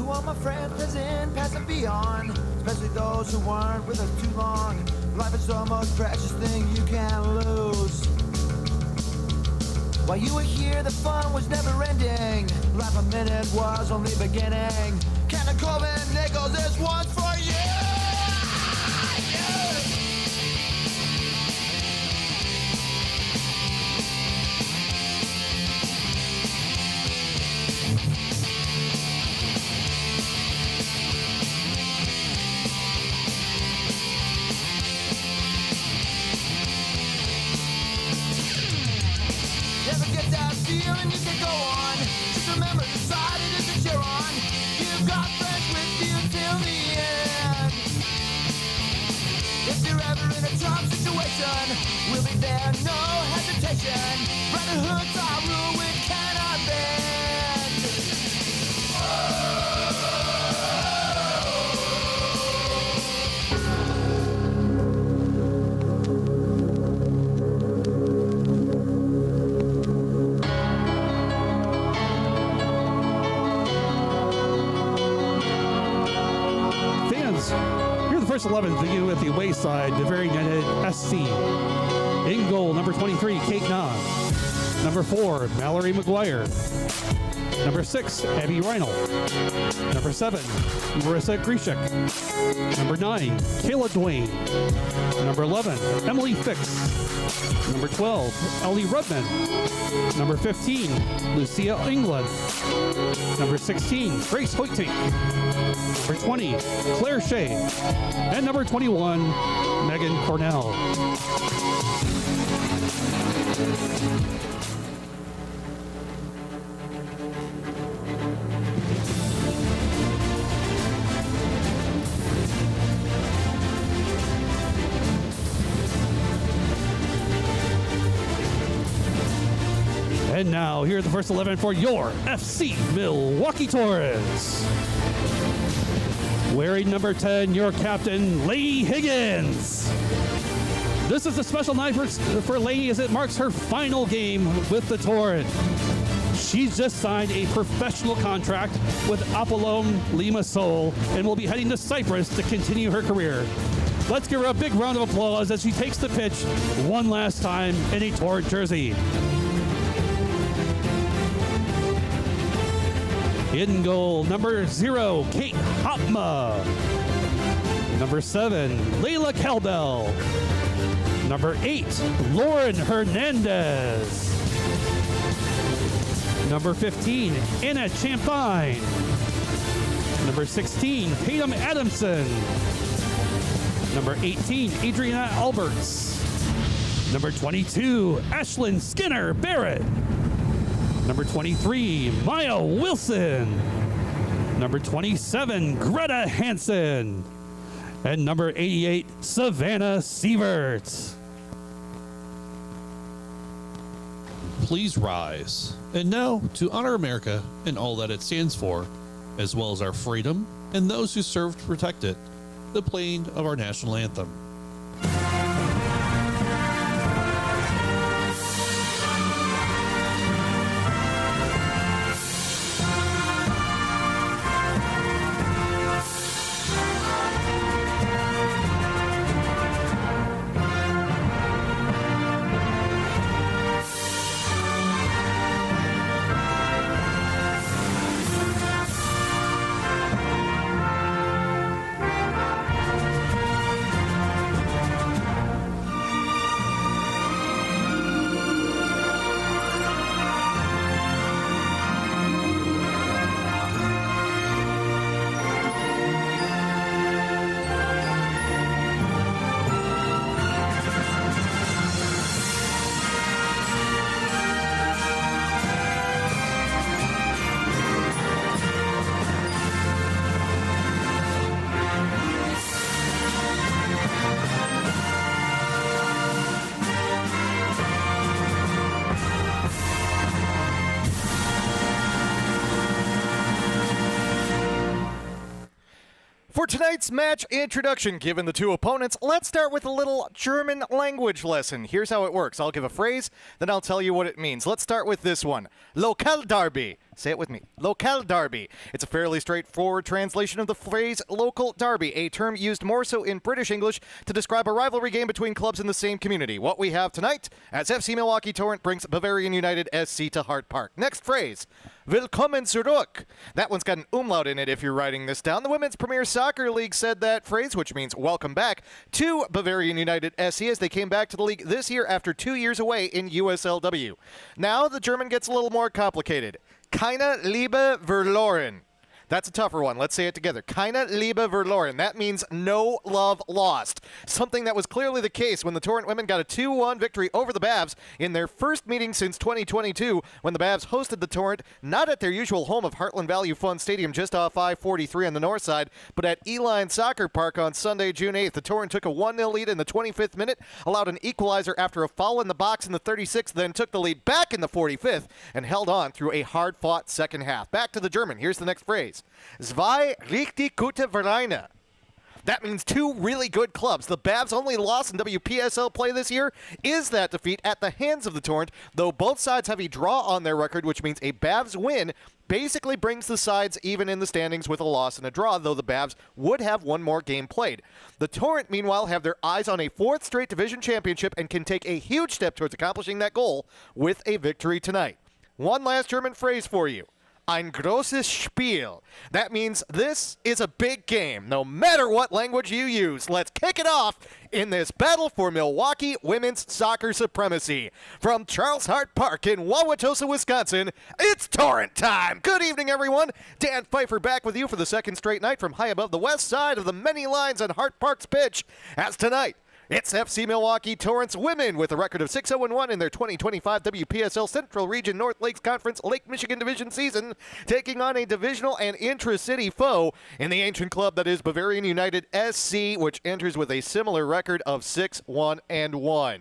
To all my friends present, past and beyond, especially those who weren't with us too long. Life is the most precious thing you can lose. While you were here, the fun was never ending. Life a minute was only beginning. Cannon Corbin Nichols, this one's for you! Never get that feeling you can go on. Just remember, decided is to cheer on. You've got friends with you till the end. If you're ever in a tough situation, we'll be there, no hesitation. Brotherhood's our rule, we cannot bend. First 11 for you at the away side, Bavarian United SC. In goal, number 23, Kate Nah. Number 4, Mallory McGuire. Number 6, Abby Reinl. Number 7, Marissa Grishek. Number 9, Kayla Duane. Number 11, Emily Fix. Number 12, Ellie Rudman. Number 15, Lucia England. Number 16, Grace Hoytink. Number 20, Claire Shea. And number 21, Megan Cornell. And now, here are the first 11 for your FC Milwaukee Torrent. Wearing number 10, your captain, Lady Higgins. This is a special night for Lady as it marks her final game with the Torrent. She's just signed a professional contract with Apollon Limassol and will be heading to Cyprus to continue her career. Let's give her a big round of applause as she takes the pitch one last time in a Torrent jersey. In goal, number 0, Kate Hopma. Number 7, Layla Caldell. Number 8, Lauren Hernandez. Number 15, Anna Champagne. Number 16, Tatum Adamson. Number 18, Adriana Alberts. Number 22, Ashlyn Skinner Barrett. Number 23, Maya Wilson. Number 27, Greta Hansen. And number 88, Savannah Sievert. Please rise. And now, to honor America and all that it stands for, as well as our freedom and those who serve to protect it, the playing of our national anthem. For tonight's match introduction, given the two opponents, let's start with a little German language lesson. Here's how it works. I'll give a phrase, then I'll tell you what it means. Let's start with this one. Lokalderby. Say it with me. Local derby. It's a fairly straightforward translation of the phrase local derby, a term used more so in British English to describe a rivalry game between clubs in the same community. What we have tonight as FC Milwaukee Torrent brings Bavarian United SC to Hart Park. Next phrase. Willkommen zurück. That one's got an umlaut in it if you're writing this down. The Women's Premier Soccer League said that phrase, which means welcome back, to Bavarian United SC as they came back to the league this year after 2 years away in USLW. Now the German gets a little more complicated. Keine Liebe verloren. That's a tougher one. Let's say it together. Keine Liebe verloren. That means no love lost. Something that was clearly the case when the Torrent women got a 2-1 victory over the Babs in their first meeting since 2022 when the Babs hosted the Torrent, not at their usual home of Heartland Value Fund Stadium just off I-43 on the north side, but at Eline Soccer Park on Sunday, June 8th. The Torrent took a 1-0 lead in the 25th minute, allowed an equalizer after a foul in the box in the 36th, then took the lead back in the 45th and held on through a hard-fought second half. Back to the German. Here's the next phrase. Zwei richtig gute Vereine. That means two really good clubs. The Babs' only loss in WPSL play this year is that defeat at the hands of the Torrent, though both sides have a draw on their record, which means a Babs win basically brings the sides even in the standings with a loss and a draw, though the Babs would have one more game played. The Torrent, meanwhile, have their eyes on a fourth straight division championship and can take a huge step towards accomplishing that goal with a victory tonight. One last German phrase for you. Ein großes Spiel. That means this is a big game, no matter what language you use. Let's kick it off in this battle for Milwaukee women's soccer supremacy. From Charles Hart Park in Wauwatosa, Wisconsin, it's Torrent time. Good evening, everyone. Dan Pfeiffer back with you for the second straight night from high above the west side of the many lines on Hart Park's pitch. As tonight, it's FC Milwaukee Torrent's women with a record of 6-0-1 in their 2025 WPSL Central Region North Lakes Conference Lake Michigan Division season, taking on a divisional and intra-city foe in the ancient club that is Bavarian United SC, which enters with a similar record of 6-1-1.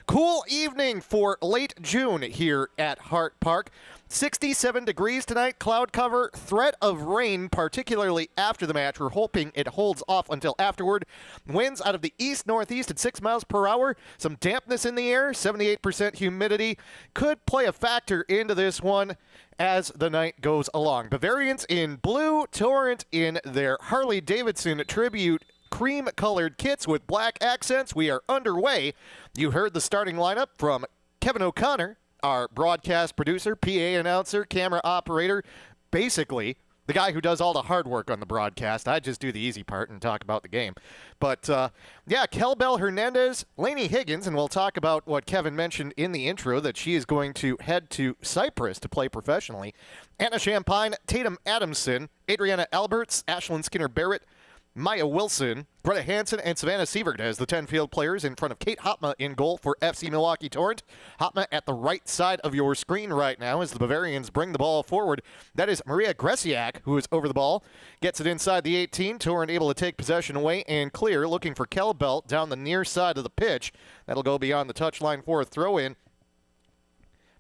Cool evening for late June here at Hart Park. 67 degrees tonight, cloud cover, threat of rain, particularly after the match. We're hoping it holds off until afterward. Winds out of the east-northeast at 6 miles per hour. Some dampness in the air, 78% humidity. Could play a factor into this one as the night goes along. Bavarians in blue, Torrent in their Harley-Davidson tribute cream-colored kits with black accents. We are underway. You heard the starting lineup from Kevin O'Connor, our broadcast producer, PA announcer, camera operator, basically the guy who does all the hard work on the broadcast. I just do the easy part and talk about the game. But, yeah, Kelbel Hernandez, Lainey Higgins, and we'll talk about what Kevin mentioned in the intro, that she is going to head to Cyprus to play professionally. Anna Champagne, Tatum Adamson, Adriana Alberts, Ashlyn Skinner-Barrett, Maya Wilson, Greta Hansen, and Savannah Sievert as the 10 field players in front of Kate Hopma in goal for FC Milwaukee Torrent. Hopma at the right side of your screen right now as the Bavarians bring the ball forward. That is Maria Gresiak, who is over the ball. Gets it inside the 18. Torrent able to take possession away and clear, looking for Kelbelt down the near side of the pitch. That'll go beyond the touchline for a throw-in.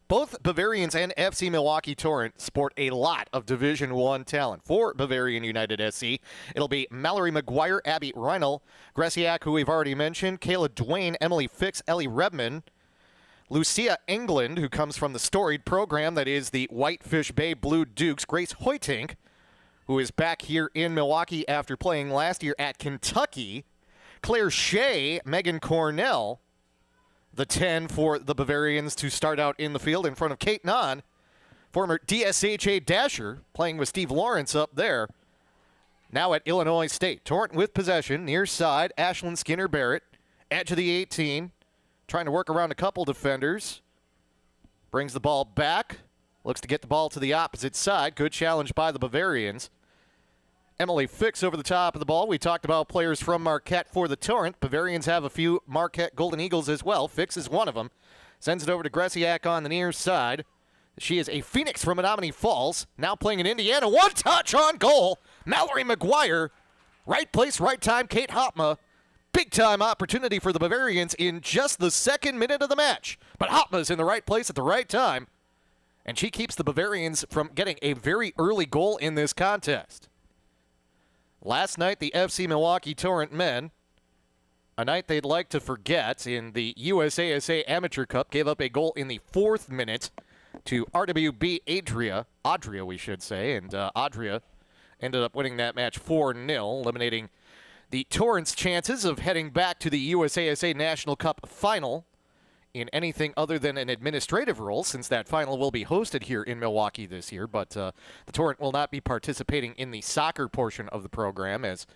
Both Bavarians and FC Milwaukee Torrent sport a lot of Division I talent. For Bavarian United SC, it'll be Mallory McGuire, Abby Reinl, Gresiak, who we've already mentioned, Kayla Duane, Emily Fix, Ellie Redman, Lucia England, who comes from the storied program that is the Whitefish Bay Blue Dukes, Grace Hoytink, who is back here in Milwaukee after playing last year at Kentucky, Claire Shea, Megan Cornell, the 10 for the Bavarians to start out in the field in front of Kate Nahn, former DSHA Dasher, playing with Steve Lawrence up there, now at Illinois State. Torrent with possession, near side, Ashlyn Skinner-Barrett, edge of the 18, trying to work around a couple defenders, brings the ball back, looks to get the ball to the opposite side. Good challenge by the Bavarians. Emily Fix over the top of the ball. We talked about players from Marquette for the Torrent. Bavarians have a few Marquette Golden Eagles as well. Fix is one of them. Sends it over to Gresiak on the near side. She is a Phoenix from Menominee Falls, now playing in Indiana. One touch on goal. Mallory McGuire. Right place, right time. Kate Hopma. Big time opportunity for the Bavarians in just the second minute of the match. But Hopma's in the right place at the right time. And she keeps the Bavarians from getting a very early goal in this contest. Last night, the FC Milwaukee Torrent men, a night they'd like to forget in the USASA Amateur Cup, gave up a goal in the 4th minute to RWB Adria we should say, and Adria ended up winning that match 4-0, eliminating the Torrent's chances of heading back to the USASA National Cup final in anything other than an administrative role, since that final will be hosted here in Milwaukee this year. But the Torrent will not be participating in the soccer portion of the program, as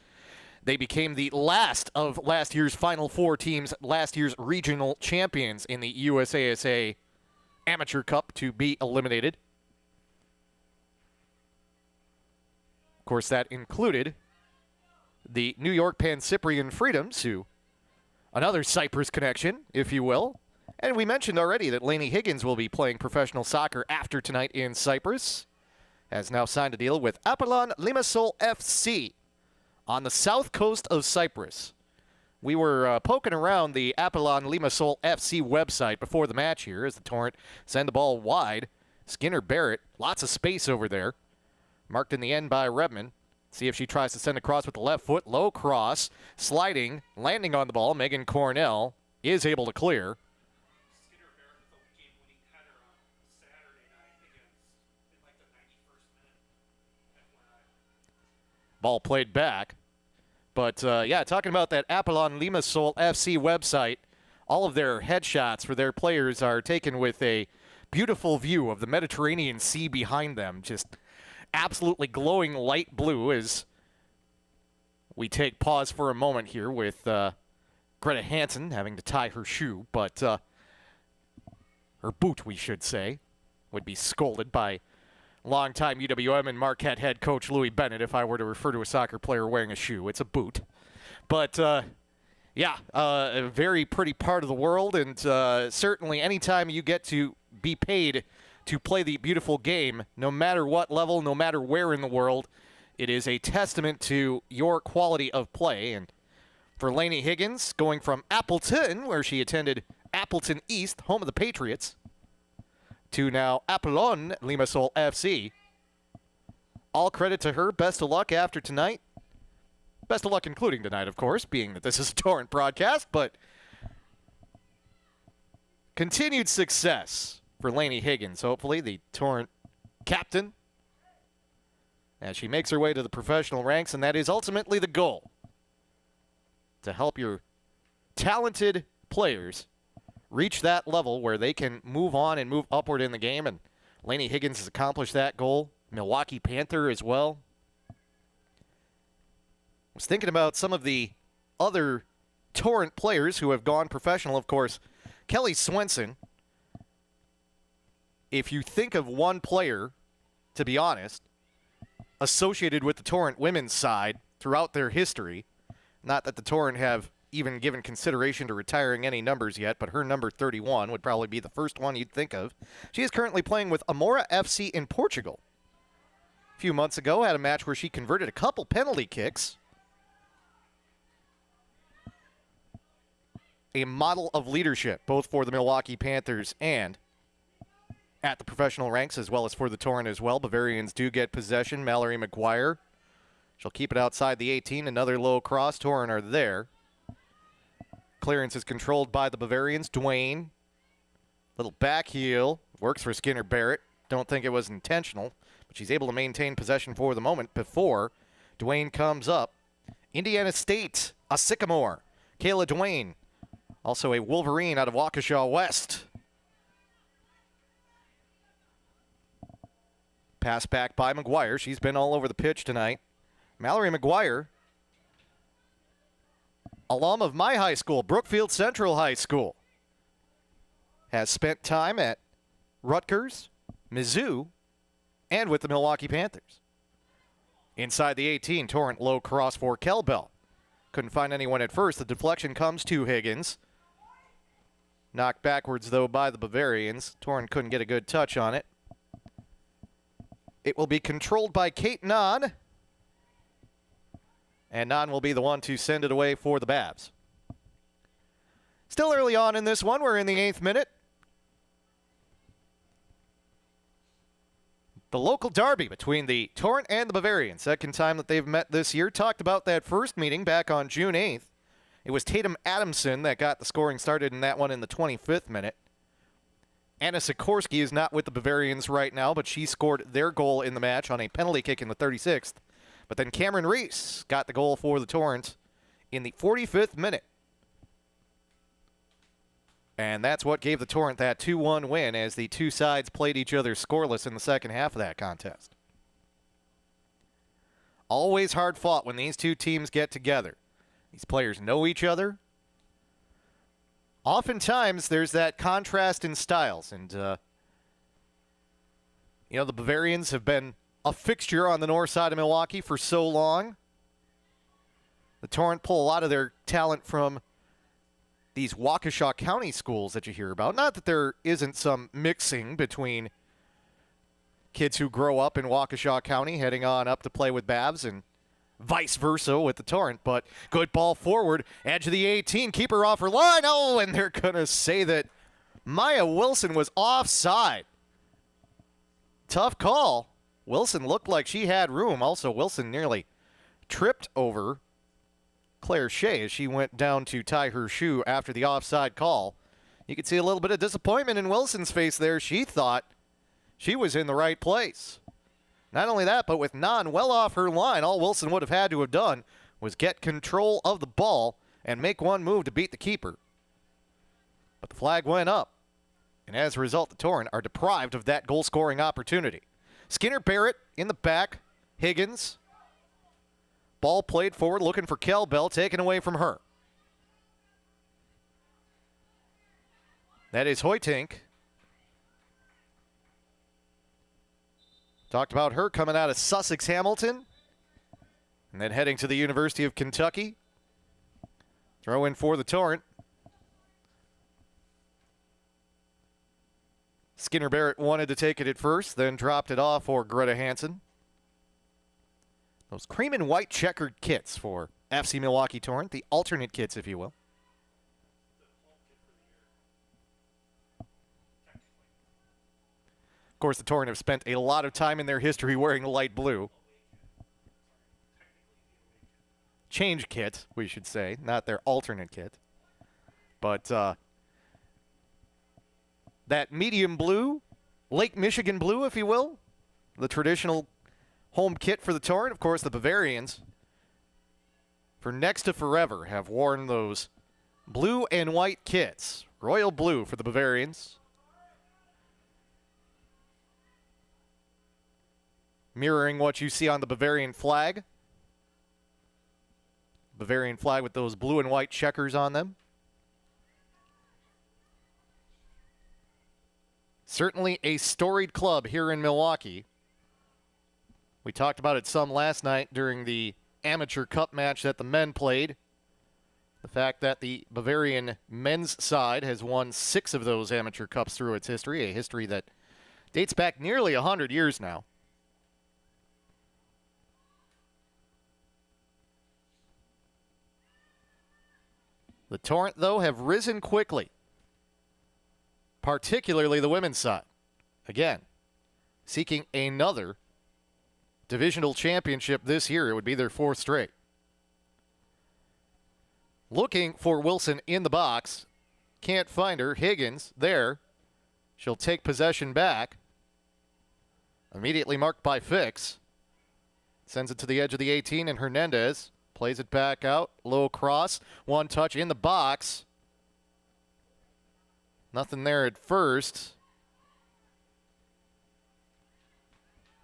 they became the last of last year's Final Four teams, last year's regional champions in the USASA Amateur Cup to be eliminated. Of course, that included the New York Pan-Cyprian Freedoms, who, another Cyprus connection, if you will. And we mentioned already that Lainey Higgins will be playing professional soccer after tonight in Cyprus. Has now signed a deal with Apollon Limassol FC on the south coast of Cyprus. We were poking around the Apollon Limassol FC website before the match here as the Torrent send the ball wide. Skinner Barrett, lots of space over there. Marked in the end by Redman. See if she tries to send across with the left foot. Low cross, sliding, landing on the ball. Megan Cornell is able to clear. Skinner Barrett with a game-winning header on Saturday night in like the 91st minute. FYI. Ball played back. But, yeah, talking about that Apollon Limassol FC website, all of their headshots for their players are taken with a beautiful view of the Mediterranean Sea behind them. Just absolutely glowing light blue as we take pause for a moment here with Greta Hansen having to tie her shoe, but her boot, we should say, would be scolded by longtime UWM and Marquette head coach Louis Bennett if I were to refer to a soccer player wearing a shoe. It's a boot. But, yeah, a very pretty part of the world, and certainly anytime you get to be paid to play the beautiful game, no matter what level, no matter where in the world, it is a testament to your quality of play. And for Lainey Higgins, going from Appleton, where she attended Appleton East, home of the Patriots, to now Apollon Limassol FC, all credit to her. Best of luck after tonight. Best of luck including tonight, of course, being that this is a Torrent broadcast, but continued success for Lainey Higgins, hopefully, the Torrent captain, as she makes her way to the professional ranks, and that is ultimately the goal, to help your talented players reach that level where they can move on and move upward in the game, and Lainey Higgins has accomplished that goal. Milwaukee Panther as well. I was thinking about some of the other Torrent players who have gone professional. Of course, Kelly Swenson. If you think of one player, to be honest, associated with the Torrent women's side throughout their history, not that the Torrent have even given consideration to retiring any numbers yet, but her number 31 would probably be the first one you'd think of. She is currently playing with Amora FC in Portugal. A few months ago, had a match where she converted a couple penalty kicks. A model of leadership, both for the Milwaukee Panthers and at the professional ranks, as well as for the Torrent as well. Bavarians do get possession. Mallory McGuire. She'll keep it outside the 18. Another low cross. Torrent are there. Clearance is controlled by the Bavarians. Dwayne. Little back heel. Works for Skinner Barrett. Don't think it was intentional, but she's able to maintain possession for the moment before Dwayne comes up. Indiana State, a Sycamore. Kayla Dwayne, also a Wolverine out of Waukesha West. Pass back by McGuire. She's been all over the pitch tonight. Mallory McGuire, alum of my high school, Brookfield Central High School, has spent time at Rutgers, Mizzou, and with the Milwaukee Panthers. Inside the 18, Torrent low cross for Kelbell. Couldn't find anyone at first. The deflection comes to Higgins. Knocked backwards, though, by the Bavarians. Torrent couldn't get a good touch on it. It will be controlled by Kate Nahn. And Nahn will be the one to send it away for the Babs. Still early on in this one. We're in the 8th minute. The local derby between the Torrent and the Bavarians. Second time that they've met this year. Talked about that first meeting back on June 8th. It was Tatum Adamson that got the scoring started in that one in the 25th minute. Anna Sikorsky is not with the Bavarians right now, but she scored their goal in the match on a penalty kick in the 36th. But then Cameron Reese got the goal for the Torrent in the 45th minute. And that's what gave the Torrent that 2-1 win as the two sides played each other scoreless in the second half of that contest. Always hard fought when these two teams get together. These players know each other. Oftentimes, there's that contrast in styles. And, the Bavarians have been a fixture on the north side of Milwaukee for so long. The Torrent pull a lot of their talent from these Waukesha County schools that you hear about. Not that there isn't some mixing between kids who grow up in Waukesha County heading on up to play with Babs and vice versa with the Torrent, but good ball forward, edge of the 18, keeper off her line. Oh, and they're going to say that Maya Wilson was offside. Tough call. Wilson looked like she had room. Also, Wilson nearly tripped over Claire Shea as she went down to tie her shoe after the offside call. You could see a little bit of disappointment in Wilson's face there. She thought she was in the right place. Not only that, but with Nan well off her line, all Wilson would have had to have done was get control of the ball and make one move to beat the keeper. But the flag went up, and as a result, the Torrent are deprived of that goal-scoring opportunity. Skinner Barrett in the back, Higgins. Ball played forward, looking for Kel Bell, taken away from her. That is Hoytink. Talked about her coming out of Sussex Hamilton and then heading to the University of Kentucky. Throw in for the Torrent. Skinner Barrett wanted to take it at first, then dropped it off for Greta Hansen. Those cream and white checkered kits for FC Milwaukee Torrent, the alternate kits, if you will. Of course, the Torrent have spent a lot of time in their history wearing light blue. Change kit, we should say, not their alternate kit. But that medium blue, Lake Michigan blue, if you will, the traditional home kit for the Torrent. Of course, the Bavarians, for next to forever, have worn those blue and white kits. Royal blue for the Bavarians. Mirroring what you see on the Bavarian flag. Bavarian flag with those blue and white checkers on them. Certainly a storied club here in Milwaukee. We talked about it some last night during the Amateur Cup match that the men played. The fact that the Bavarian men's side has won 6 of those Amateur Cups through its history, a history that dates back nearly 100 years now. The Torrent, though, have risen quickly, particularly the women's side. Again, seeking another divisional championship this year. It would be their 4th straight. Looking for Wilson in the box. Can't find her. Higgins there. She'll take possession back. Immediately marked by Fix. Sends it to the edge of the 18, and Hernandez plays it back out. Low cross. One touch in the box. Nothing there at first.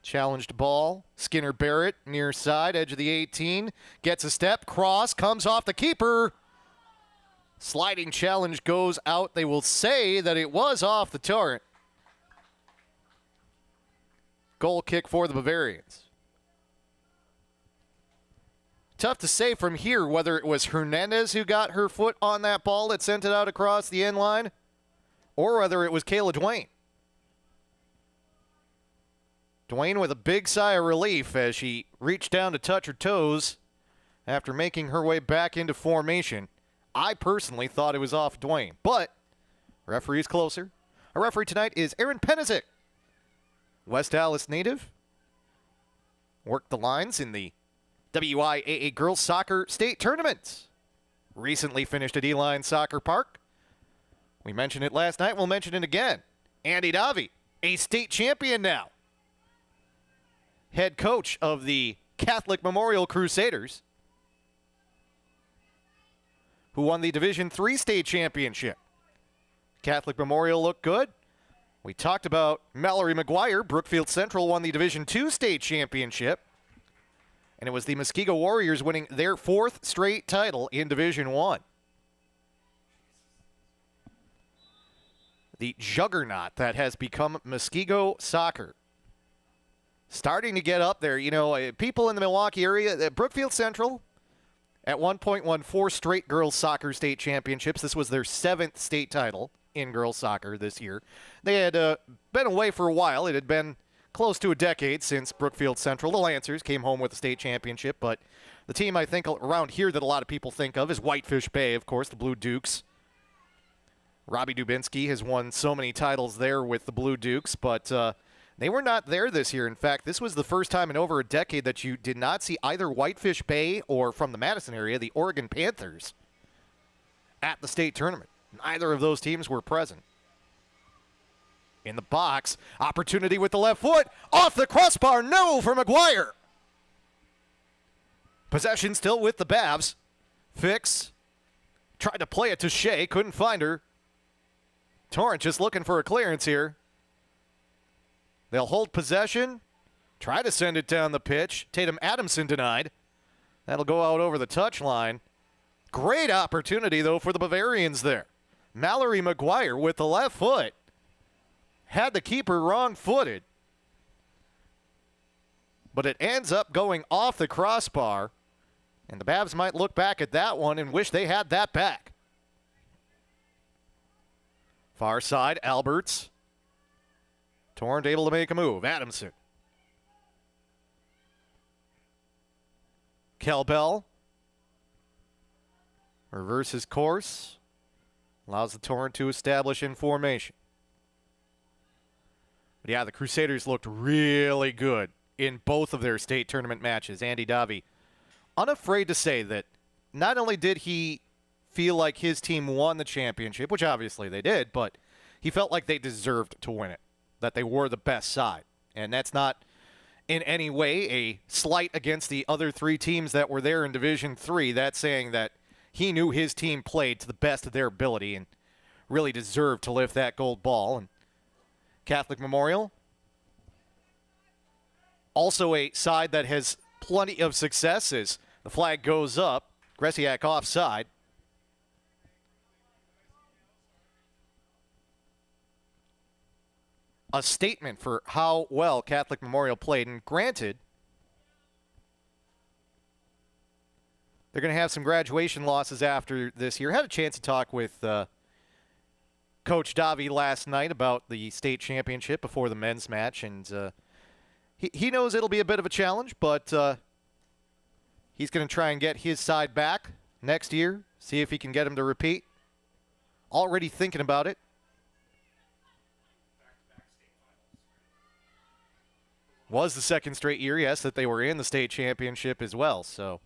Challenged ball. Skinner Barrett near side, edge of the 18. Gets a step. Cross comes off the keeper. Sliding challenge goes out. They will say that it was off the Torrent. Goal kick for the Bavarians. Tough to say from here whether it was Hernandez who got her foot on that ball that sent it out across the end line or whether it was Kayla Dwayne. Dwayne with a big sigh of relief as she reached down to touch her toes after making her way back into formation. I personally thought it was off Dwayne, but referee's closer. Our referee tonight is Aaron Penisic, West Dallas native. Worked the lines in the WIAA Girls Soccer State Tournament. Recently finished at E-Line Soccer Park. We mentioned it last night. We'll mention it again. Andy Davi, a state champion now. Head coach of the Catholic Memorial Crusaders, who won the Division III state championship. Catholic Memorial looked good. We talked about Mallory McGuire. Brookfield Central won the Division II state championship. And it was the Muskego Warriors winning their 4th straight title in Division I. The juggernaut that has become Muskego soccer. Starting to get up there. You know, people in the Milwaukee area, Brookfield Central at one point won 4 straight girls soccer state championships. This was their 7th state title in girls soccer this year. They had been away for a while. It had been close to a decade since Brookfield Central, the Lancers, came home with a state championship. But the team I think around here that a lot of people think of is Whitefish Bay, of course, the Blue Dukes. Robbie Dubinsky has won so many titles there with the Blue Dukes, but they were not there this year. In fact, this was the first time in over a decade that you did not see either Whitefish Bay or, from the Madison area, the Oregon Panthers at the state tournament. Neither of those teams were present. In the box, opportunity with the left foot. Off the crossbar, no for McGuire. Possession still with the Bavs. Fix tried to play it to Shea, couldn't find her. Torrent just looking for a clearance here. They'll hold possession, try to send it down the pitch. Tatum Adamson denied. That'll go out over the touchline. Great opportunity, though, for the Bavarians there. Mallory McGuire with the left foot. Had the keeper wrong-footed. But it ends up going off the crossbar. And the Babs might look back at that one and wish they had that back. Far side, Alberts. Torrent able to make a move. Adamson. Kelbell. Reverses course. Allows the Torrent to establish in formation. But yeah, the Crusaders looked really good in both of their state tournament matches. Andy Davi, unafraid to say that not only did he feel like his team won the championship, which obviously they did, but he felt like they deserved to win it, that they were the best side. And that's not in any way a slight against the other 3 teams that were there in Division III. That's saying that he knew his team played to the best of their ability and really deserved to lift that gold ball. And Catholic Memorial, also a side that has plenty of success as the flag goes up. Gresiak offside. A statement for how well Catholic Memorial played. And granted, they're going to have some graduation losses after this year. Had a chance to talk with Coach Davi last night about the state championship before the men's match. And he knows it'll be a bit of a challenge, but he's going to try and get his side back next year, see if he can get him to repeat. Already thinking about it. Was the 2nd straight year, yes, that they were in the state championship as well. So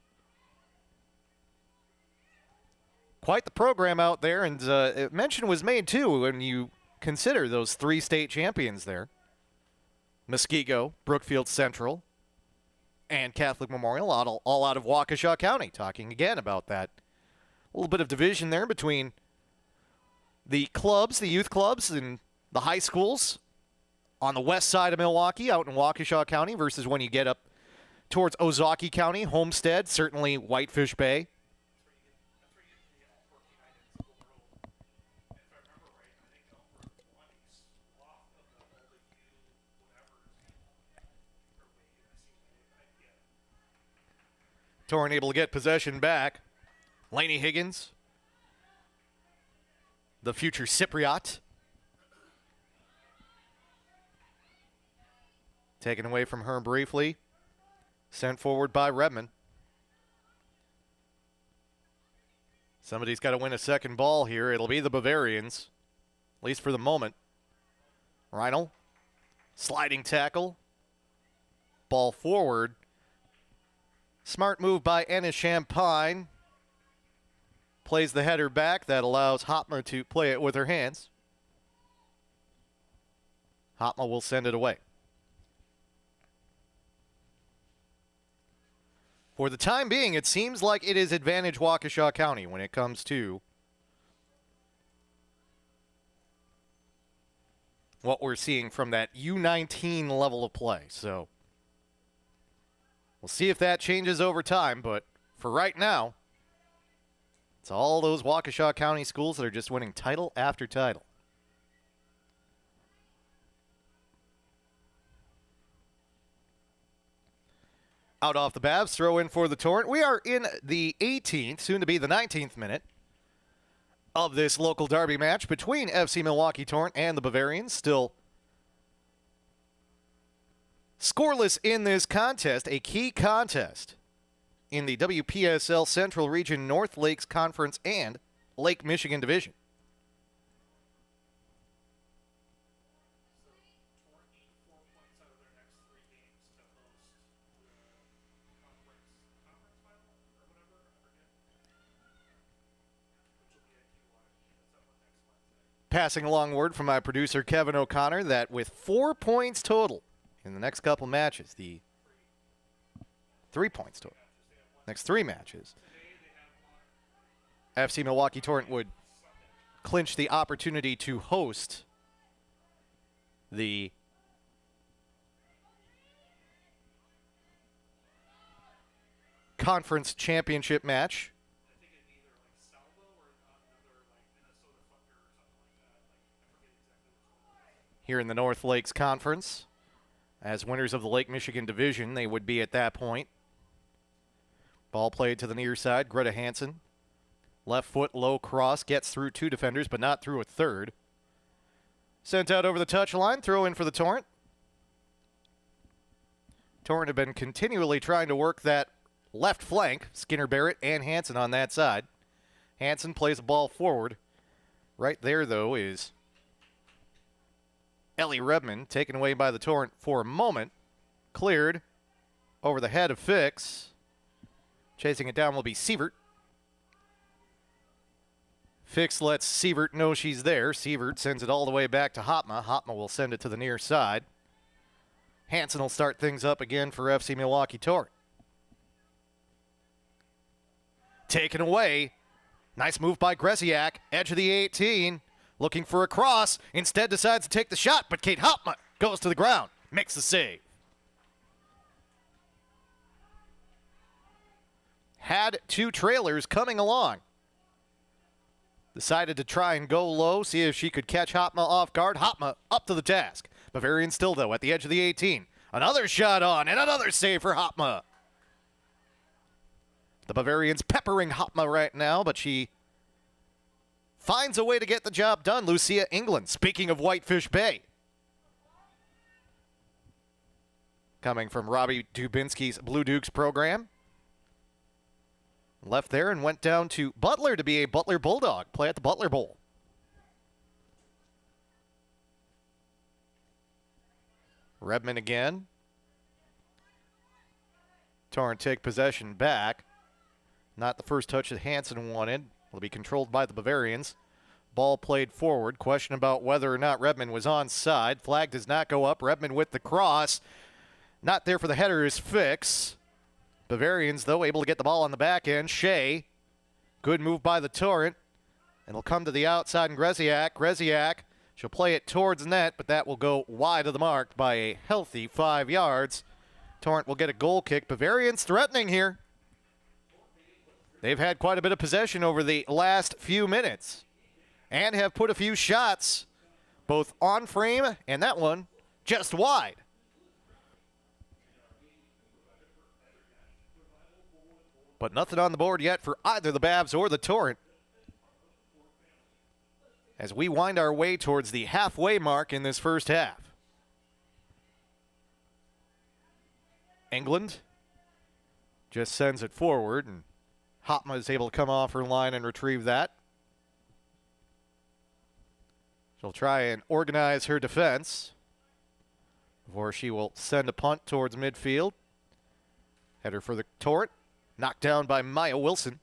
quite the program out there, and mention was made, too, when you consider those 3 state champions there. Muskego, Brookfield Central, and Catholic Memorial, all out of Waukesha County, talking again about that. A little bit of division there between the clubs, the youth clubs, and the high schools on the west side of Milwaukee, out in Waukesha County, versus when you get up towards Ozaukee County, Homestead, certainly Whitefish Bay. Torrent able to get possession back. Laney Higgins, the future Cypriot. Taken away from her briefly. Sent forward by Redmond. Somebody's got to win a second ball here. It'll be the Bavarians, at least for the moment. Reinl, sliding tackle. Ball forward. Smart move by Ennis Champagne. Plays the header back. That allows Hopmer to play it with her hands. Hotma will send it away. For the time being, it seems like it is advantage Waukesha County when it comes to what we're seeing from that U19 level of play. So we'll see if that changes over time, but for right now, it's all those Waukesha County schools that are just winning title after title. Out off the Babs, throw in for the Torrent. We are in the 18th, soon to be the 19th minute of this local derby match between FC Milwaukee Torrent and the Bavarians. Still scoreless in this contest, a key contest in the WPSL Central Region North Lakes Conference and Lake Michigan Division. Passing along word from my producer Kevin O'Connor that with 4 points total in the next couple matches, the 3 points total, next 3 matches, FC Milwaukee Torrent would clinch the opportunity to host the conference championship match. Here in the North Lakes Conference. As winners of the Lake Michigan Division, they would be at that point. Ball played to the near side. Greta Hansen. Left foot, low cross. Gets through 2 defenders, but not through a third. Sent out over the touchline. Throw in for the Torrent. Torrent have been continually trying to work that left flank. Skinner Barrett and Hansen on that side. Hansen plays the ball forward. Right there, though, is Ellie Redmond, taken away by the Torrent for a moment. Cleared over the head of Fix. Chasing it down will be Sievert. Fix lets Sievert know she's there. Sievert sends it all the way back to Hotma. Hotma will send it to the near side. Hansen will start things up again for FC Milwaukee Torrent. Taken away. Nice move by Gresiak. Edge of the 18. Looking for a cross. Instead decides to take the shot, but Kate Hotma goes to the ground. Makes the save. Had 2 trailers coming along. Decided to try and go low, see if she could catch Hotma off guard. Hotma up to the task. Bavarian still, though, at the edge of the 18. Another shot on, and another save for Hotma. The Bavarians peppering Hotma right now, but she finds a way to get the job done. Lucia England, speaking of Whitefish Bay. Coming from Robbie Dubinsky's Blue Dukes program. Left there and went down to Butler to be a Butler Bulldog. Play at the Butler Bowl. Redmond again. Torrent take possession back. Not the first touch that Hansen wanted. Will be controlled by the Bavarians. Ball played forward. Question about whether or not Redmond was onside. Flag does not go up. Redmond with the cross. Not there for the header is Fix. Bavarians, though, able to get the ball on the back end. Shea. Good move by the Torrent. And it'll come to the outside in Gresiak. Gresiak, she'll play it towards net, but that will go wide of the mark by a healthy 5 yards. Torrent will get a goal kick. Bavarians threatening here. They've had quite a bit of possession over the last few minutes and have put a few shots both on frame and that one just wide. But nothing on the board yet for either the Babs or the Torrent as we wind our way towards the halfway mark in this first half. England just sends it forward, and Hotma is able to come off her line and retrieve that. She'll try and organize her defense before she will send a punt towards midfield. Header for the Torrent. Knocked down by Maya Wilson.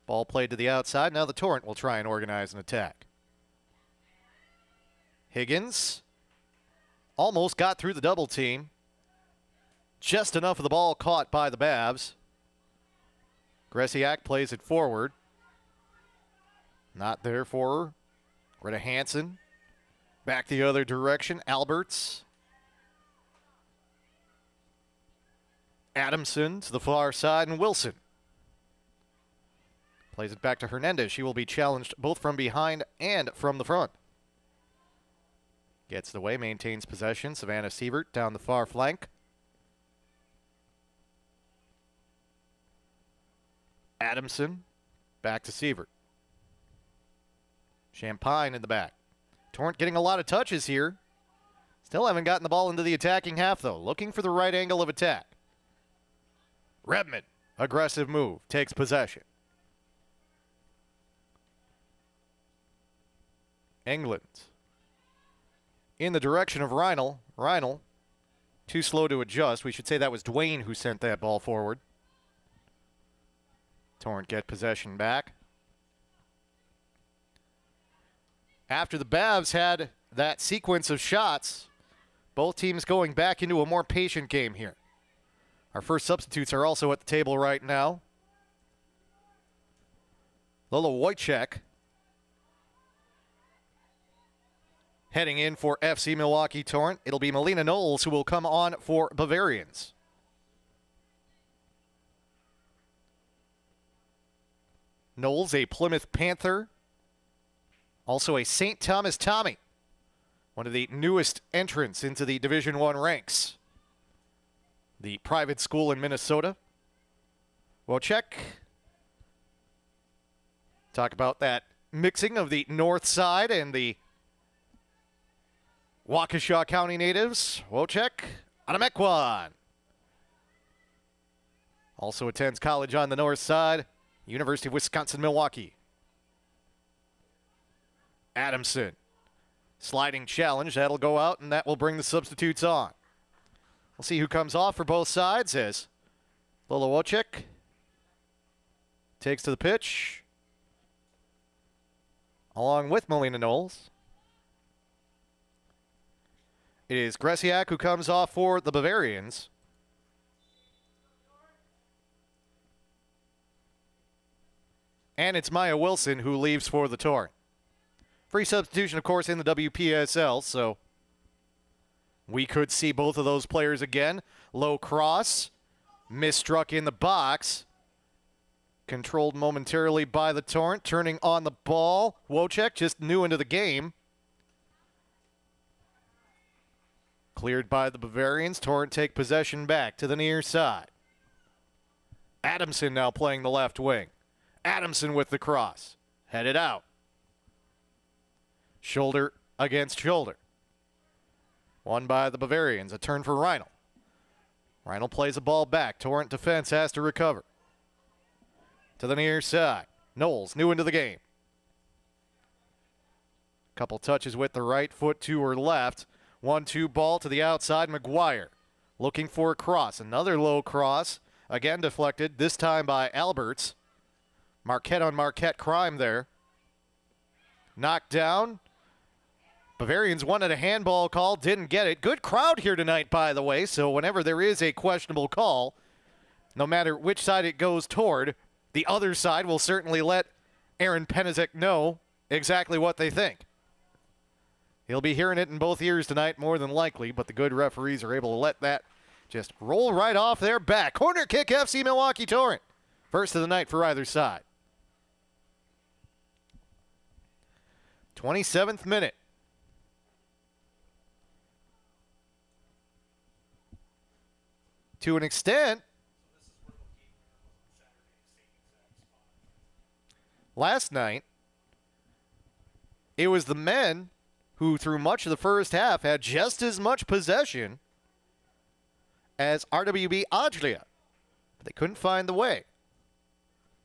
Ball played to the outside. Now the Torrent will try and organize an attack. Higgins Almost got through the double team. Just enough of the ball caught by the Babs. Gresiak plays it forward. Not there for her. Greta Hansen. Back the other direction. Alberts. Adamson to the far side, and Wilson. Plays it back to Hernandez. She will be challenged both from behind and from the front. Gets the way, maintains possession. Savannah Sievert down the far flank. Adamson back to Sievert. Champagne in the back. Torrent getting a lot of touches here. Still haven't gotten the ball into the attacking half, though. Looking for the right angle of attack. Redmond, aggressive move, takes possession. England in the direction of Reinl. Reinl, too slow to adjust. We should say that was Dwayne who sent that ball forward. Torrent get possession back. After the Bavs had that sequence of shots, both teams going back into a more patient game here. Our first substitutes are also at the table right now. Lola Wojcik heading in for FC Milwaukee Torrent. It'll be Melina Knowles who will come on for Bavarians. Knowles, a Plymouth Panther. Also a St. Thomas Tommy. One of the newest entrants into the Division I ranks. The private school in Minnesota. Wojcik. Talk about that mixing of the north side and the Waukesha County natives. Wojcik out of Mequon. Also attends college on the north side. University of Wisconsin-Milwaukee. Adamson. Sliding challenge. That'll go out, and that will bring the substitutes on. We'll see who comes off for both sides as Lola Wojcik takes to the pitch along with Melina Knowles. It is Gresiak who comes off for the Bavarians. And it's Maya Wilson who leaves for the Torrent. Free substitution, of course, in the WPSL, so we could see both of those players again. Low cross, misstruck in the box. Controlled momentarily by the Torrent, turning on the ball. Wojcik just new into the game. Cleared by the Bavarians. Torrent take possession back to the near side. Adamson now playing the left wing. Adamson with the cross. Headed out. Shoulder against shoulder. Won by the Bavarians. A turn for Reinl. Reinl plays the ball back. Torrent defense has to recover. To the near side. Knowles new into the game. Couple touches with the right foot to her left. 1-2 ball to the outside. McGuire looking for a cross. Another low cross. Again deflected, this time by Alberts. Marquette on Marquette crime there. Knocked down. Bavarians wanted a handball call, didn't get it. Good crowd here tonight, by the way, so whenever there is a questionable call, no matter which side it goes toward, the other side will certainly let Aaron Penizek know exactly what they think. He'll be hearing it in both ears tonight, more than likely, but the good referees are able to let that just roll right off their back. Corner kick, FC Milwaukee Torrent. First of the night for either side. 27th minute. To an extent, last night, it was the men who, through much of the first half, had just as much possession as RWB Adria. But they couldn't find the way.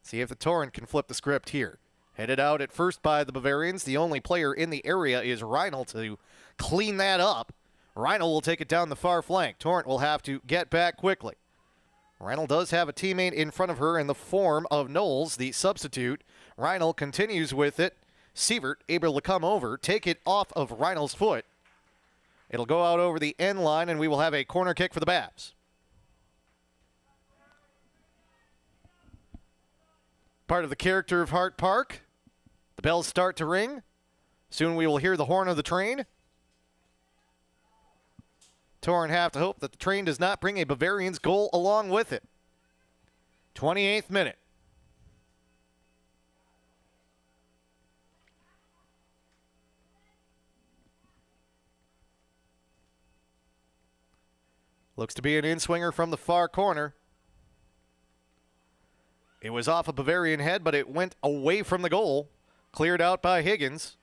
See if the Torrent can flip the script here. Headed out at first by the Bavarians. The only player in the area is Reinl to clean that up. Reinl will take it down the far flank. Torrent will have to get back quickly. Reinl does have a teammate in front of her in the form of Knowles, the substitute. Reinl continues with it. Sievert able to come over, take it off of Reinl's foot. It'll go out over the end line, and we will have a corner kick for the Babs. Part of the character of Hart Park. The bells start to ring. Soon we will hear the horn of the train. Torrent have to hope that the train does not bring a Bavarians goal along with it. 28th minute. Looks to be an in-swinger from the far corner. It was off a Bavarian head, but it went away from the goal. Cleared out by Higgins.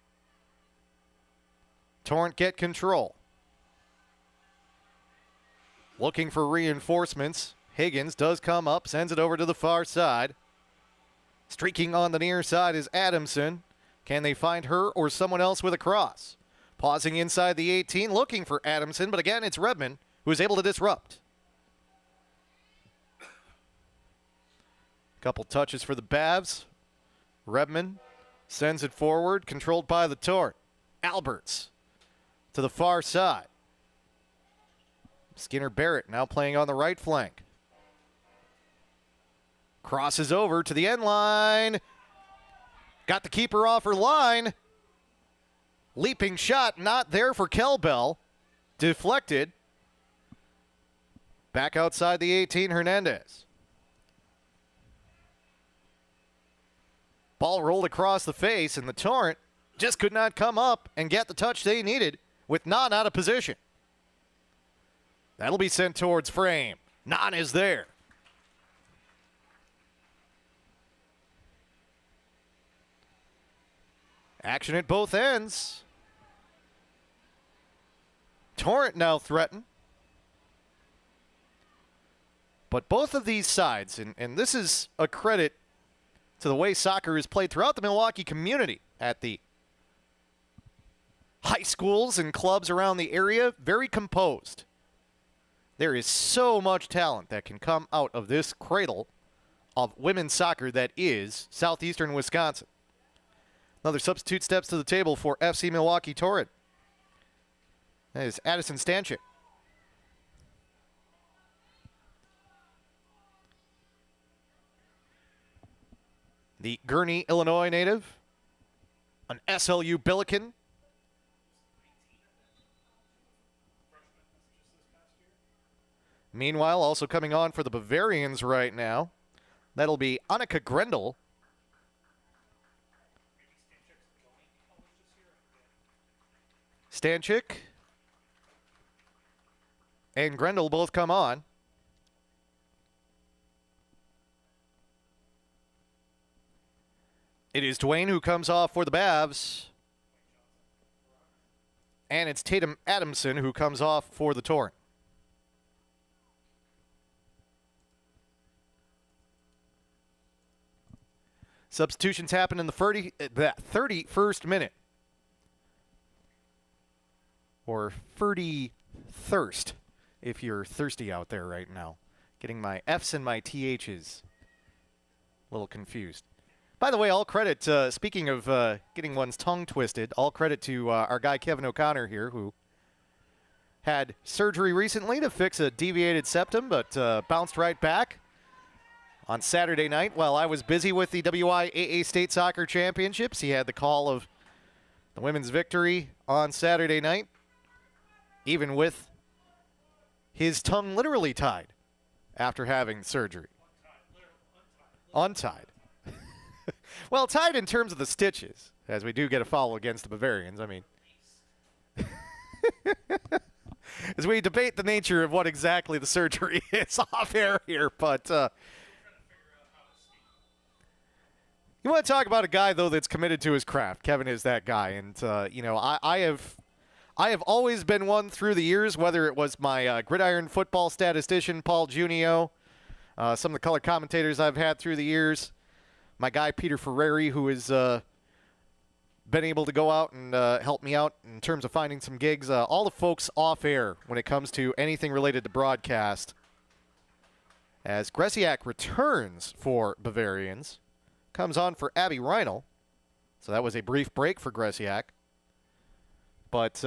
Torrent get control. Looking for reinforcements. Higgins does come up, sends it over to the far side. Streaking on the near side is Adamson. Can they find her or someone else with a cross? Pausing inside the 18, looking for Adamson, but again, it's Redmond who is able to disrupt. Couple touches for the Babs. Redmond sends it forward, controlled by the Torrent. Alberts to the far side. Skinner Barrett now playing on the right flank. Crosses over to the end line. Got the keeper off her line. Leaping shot, not there for Kelbell. Deflected. Back outside the 18, Hernandez. Ball rolled across the face, and the Torrent just could not come up and get the touch they needed with Nan out of position. That'll be sent towards frame. Nan is there. Action at both ends. Torrent now threatened. But both of these sides, and this is a credit to the way soccer is played throughout the Milwaukee community at the high schools and clubs around the area, very composed. There is so much talent that can come out of this cradle of women's soccer that is southeastern Wisconsin. Another substitute steps to the table for FC Milwaukee Torrent. That is Addison Stanchik. The Gurnee, Illinois native. An SLU Billiken. Meanwhile, also coming on for the Bavarians right now, that'll be Annika Grendel. Stanchik and Grendel both come on. It is Dwayne who comes off for the Babs. And it's Tatum Adamson who comes off for the Torrent. Substitutions happen in the 31st minute. Or 30-thirst, if you're thirsty out there right now. Getting my F's and my TH's a little confused. By the way, all credit, speaking of getting one's tongue twisted, all credit to our guy Kevin O'Connor here, who had surgery recently to fix a deviated septum, but bounced right back on Saturday night while I was busy with the WIAA State Soccer Championships. He had the call of the women's victory on Saturday night, even with his tongue literally tied after having surgery. Untied. Well, tied in terms of the stitches, as we do get a foul against the Bavarians. I mean, as we debate the nature of what exactly the surgery is off air here, but you want to talk about a guy, though, that's committed to his craft. Kevin is that guy, and you know, I have always been one through the years, whether it was my gridiron football statistician Paul Junio, some of the color commentators I've had through the years. My guy, Peter Ferrari, who has been able to go out and help me out in terms of finding some gigs. All the folks off air when it comes to anything related to broadcast. As Gresiak returns for Bavarians. Comes on for Abby Reinl. So that was a brief break for Gresiak. But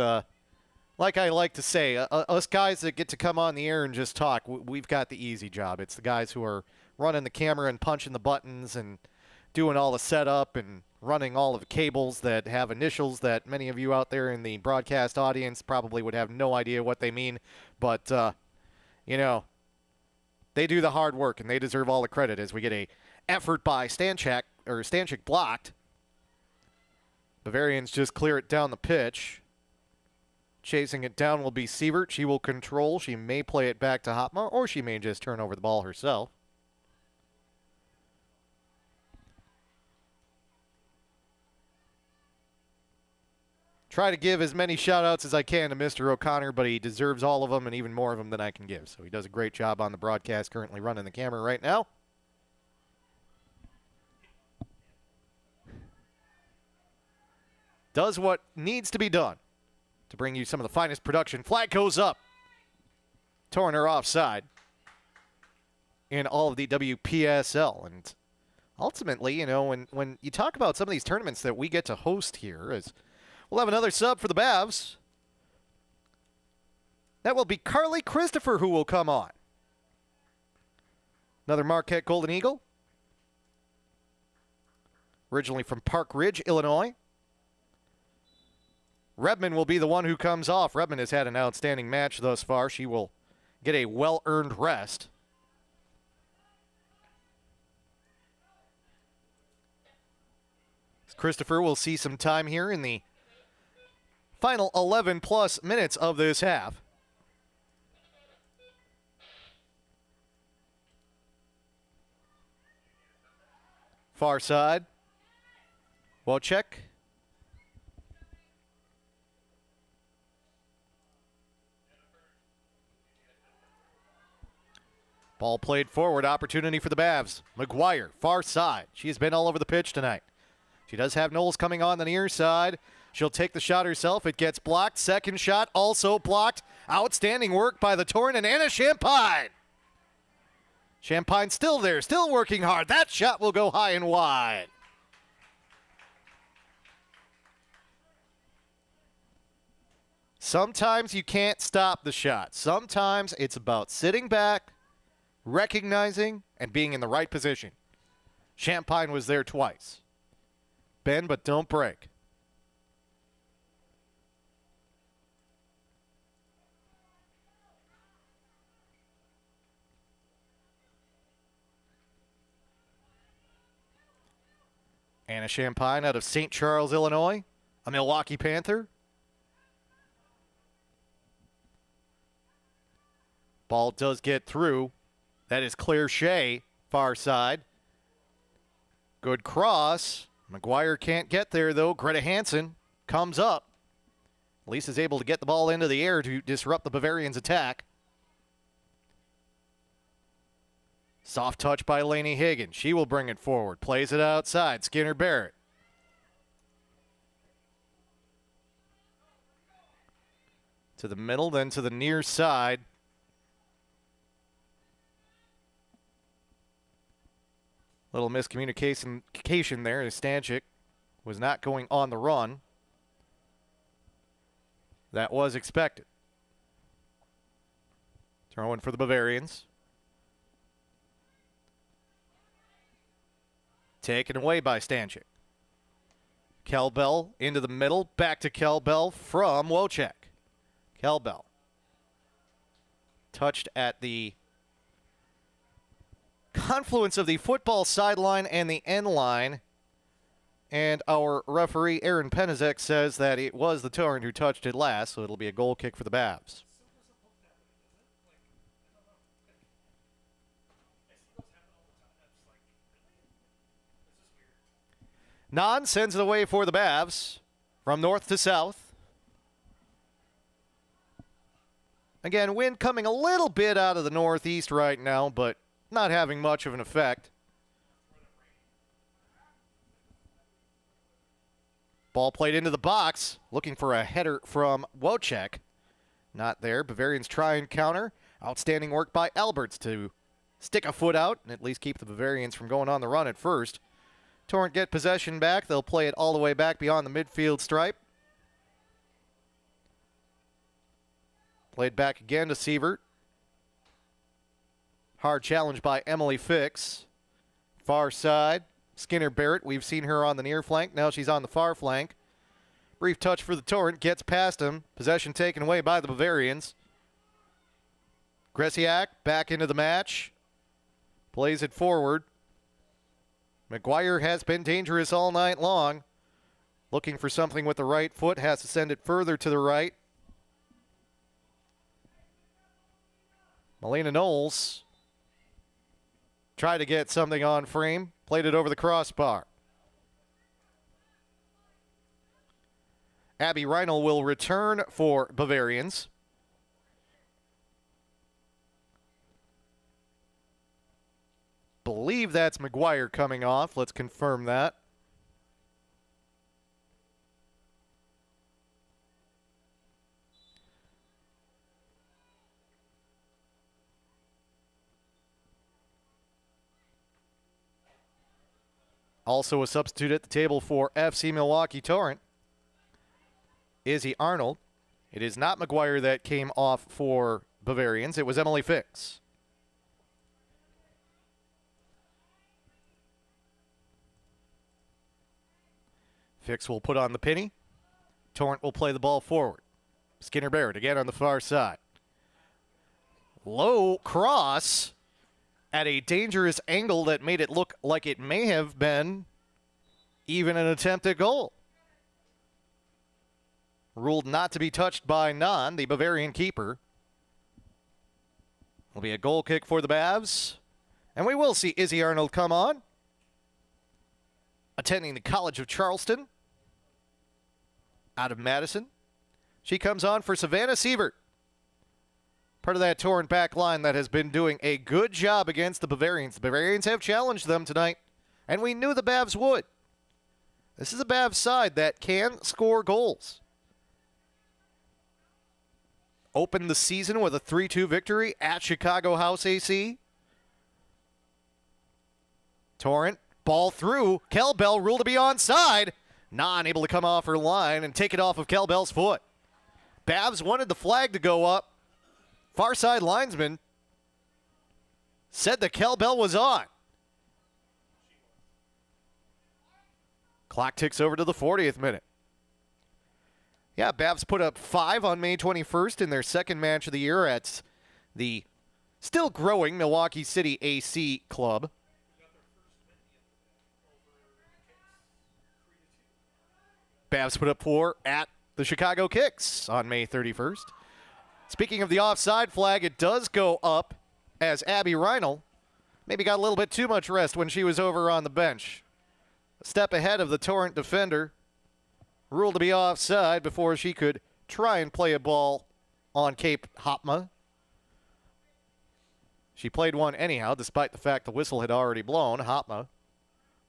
like I like to say, us guys that get to come on the air and just talk, we've got the easy job. It's the guys who are running the camera and punching the buttons and doing all the setup and running all of the cables that have initials that many of you out there in the broadcast audience probably would have no idea what they mean. But, you know, they do the hard work, and they deserve all the credit as we get a effort by Stanchik blocked. Bavarians just clear it down the pitch. Chasing it down will be Sievert. She will control. She may play it back to Hotmar, or she may just turn over the ball herself. Try to give as many shout-outs as I can to Mr. O'Connor, but he deserves all of them and even more of them than I can give. So he does a great job on the broadcast, currently running the camera right now. Does what needs to be done to bring you some of the finest production. Flag goes up. Torrent are offside in all of the WPSL. And ultimately, you know, when you talk about some of these tournaments that we get to host here, is we'll have another sub for the Bavs. That will be Carly Christopher who will come on. Another Marquette Golden Eagle. Originally from Park Ridge, Illinois. Redmond will be the one who comes off. Redmond has had an outstanding match thus far. She will get a well-earned rest. Christopher will see some time here in the final 11-plus minutes of this half. Far side. Wojcik. Ball played forward. Opportunity for the Bavs. McGuire, far side. She's been all over the pitch tonight. She does have Knowles coming on the near side. She'll take the shot herself. It gets blocked. Second shot also blocked. Outstanding work by the Torrent and Anna Champagne. Champagne still there, still working hard. That shot will go high and wide. Sometimes you can't stop the shot. Sometimes it's about sitting back, recognizing, and being in the right position. Champagne was there twice. Bend, but don't break. Anna Champagne out of St. Charles, Illinois, a Milwaukee Panther. Ball does get through. That is Claire Shea, far side. Good cross. McGuire can't get there, though. Greta Hansen comes up. Lisa's able to get the ball into the air to disrupt the Bavarians' attack. Soft touch by Lainey Higgins. She will bring it forward. Plays it outside. Skinner Barrett. To the middle, then to the near side. Little miscommunication there as Stanchik was not going on the run. That was expected. Throwing for the Bavarians. Taken away by Stanchik. Kelbell into the middle. Back to Kelbell from Wojcik. Kelbell. Touched at the confluence of the football sideline and the end line. And our referee, Aaron Penizek, says that it was the Torrent who touched it last, so it'll be a goal kick for the Bavs. Nan sends it away for the Bavs from north to south. Again, wind coming a little bit out of the northeast right now, but not having much of an effect. Ball played into the box, looking for a header from Wojcik. Not there. Bavarians try and counter. Outstanding work by Alberts to stick a foot out and at least keep the Bavarians from going on the run at first. Torrent get possession back. They'll play it all the way back beyond the midfield stripe. Played back again to Sievert. Hard challenge by Emily Fix. Far side, Skinner Barrett. We've seen her on the near flank. Now she's on the far flank. Brief touch for the Torrent. Gets past him. Possession taken away by the Bavarians. Gresiak back into the match. Plays it forward. McGuire has been dangerous all night long. Looking for something with the right foot. Has to send it further to the right. Melina Knowles tried to get something on frame. Played it over the crossbar. Abby Reinl will return for Bavarians. Believe that's McGuire coming off. Let's confirm that. Also a substitute at the table for FC Milwaukee Torrent, Izzy Arnold. It is not McGuire that came off for Bavarians. It was Emily Fix. Fix will put on the penny. Torrent will play the ball forward. Skinner Barrett again on the far side. Low cross at a dangerous angle that made it look like it may have been even an attempted goal. Ruled not to be touched by none, the Bavarian keeper. Will be a goal kick for the Bavs. And we will see Izzy Arnold come on. Attending the College of Charleston out of Madison. She comes on for Savannah Sievert. Part of that Torrent back line that has been doing a good job against the Bavarians. The Bavarians have challenged them tonight, and we knew the Bavs would. This is a Bavs side that can score goals. Opened the season with a 3-2 victory at Chicago House AC. Torrent, ball through. Kel Bell ruled to be onside. Not able to come off her line and take it off of Kel Bell's foot. Bavs wanted the flag to go up. Far side linesman said that Kel Bell was on. Clock ticks over to the 40th minute. Yeah, Bavs put up 5 on May 21st in their second match of the year at the still growing Milwaukee City AC club. Bavs put up 4 at the Chicago Kicks on May 31st. Speaking of the offside flag, it does go up as Abby Reinl maybe got a little bit too much rest when she was over on the bench. A step ahead of the Torrent defender. Ruled to be offside before she could try and play a ball on Cape Hopma. She played one anyhow, despite the fact the whistle had already blown. Hopma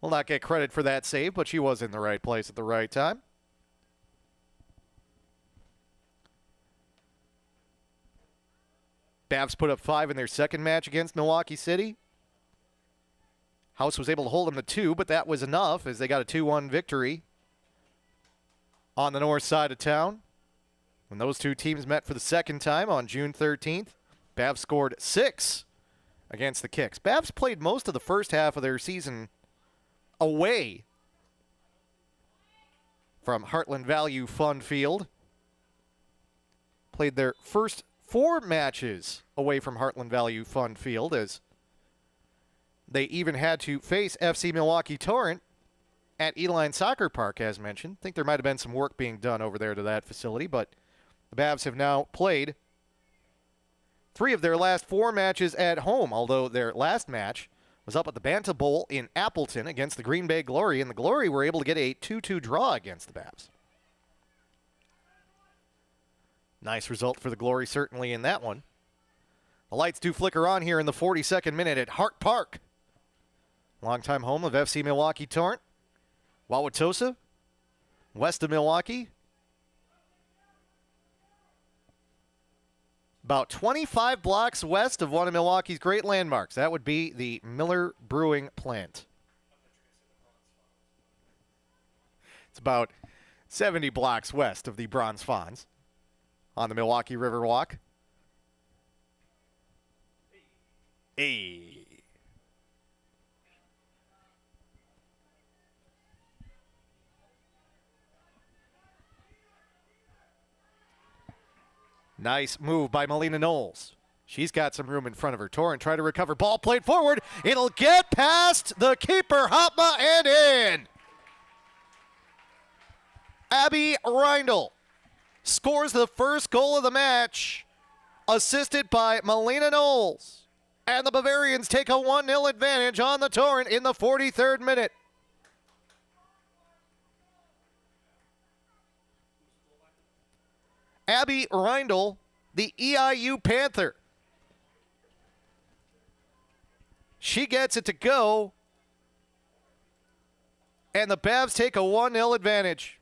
will not get credit for that save, but she was in the right place at the right time. Bavs put up 5 in their second match against Milwaukee City. House was able to hold them to 2, but that was enough as they got a 2-1 victory on the north side of town. When those two teams met for the second time on June 13th, Bavs scored 6 against the Kicks. Bavs played most of the first half of their season away from Heartland Value Fund Field. Played their first 4 matches away from Heartland Value Fund Field, as they even had to face FC Milwaukee Torrent at Eline Soccer Park, as mentioned. I think there might have been some work being done over there to that facility, but the Bavs have now played 3 of their last 4 matches at home, although their last match was up at the Banta Bowl in Appleton against the Green Bay Glory, and the Glory were able to get a 2-2 draw against the Bavs. Nice result for the Glory, certainly, in that one. The lights do flicker on here in the 42nd minute at Hart Park. Longtime home of FC Milwaukee Torrent. Wauwatosa, west of Milwaukee. About 25 blocks west of one of Milwaukee's great landmarks. That would be the Miller Brewing Plant. It's about 70 blocks west of the Bronze Fonz on the Milwaukee Riverwalk. Hey. Nice move by Melina Knowles. She's got some room in front of her. Torrent trying to recover. Ball played forward. It'll get past the keeper, Hopma, and in. Abby Reindl scores the first goal of the match, assisted by Melina Knowles. And the Bavarians take a 1-0 advantage on the Torrent in the 43rd minute. Abby Reindl, the EIU Panther. She gets it to go, and the Bavs take a 1-0 advantage.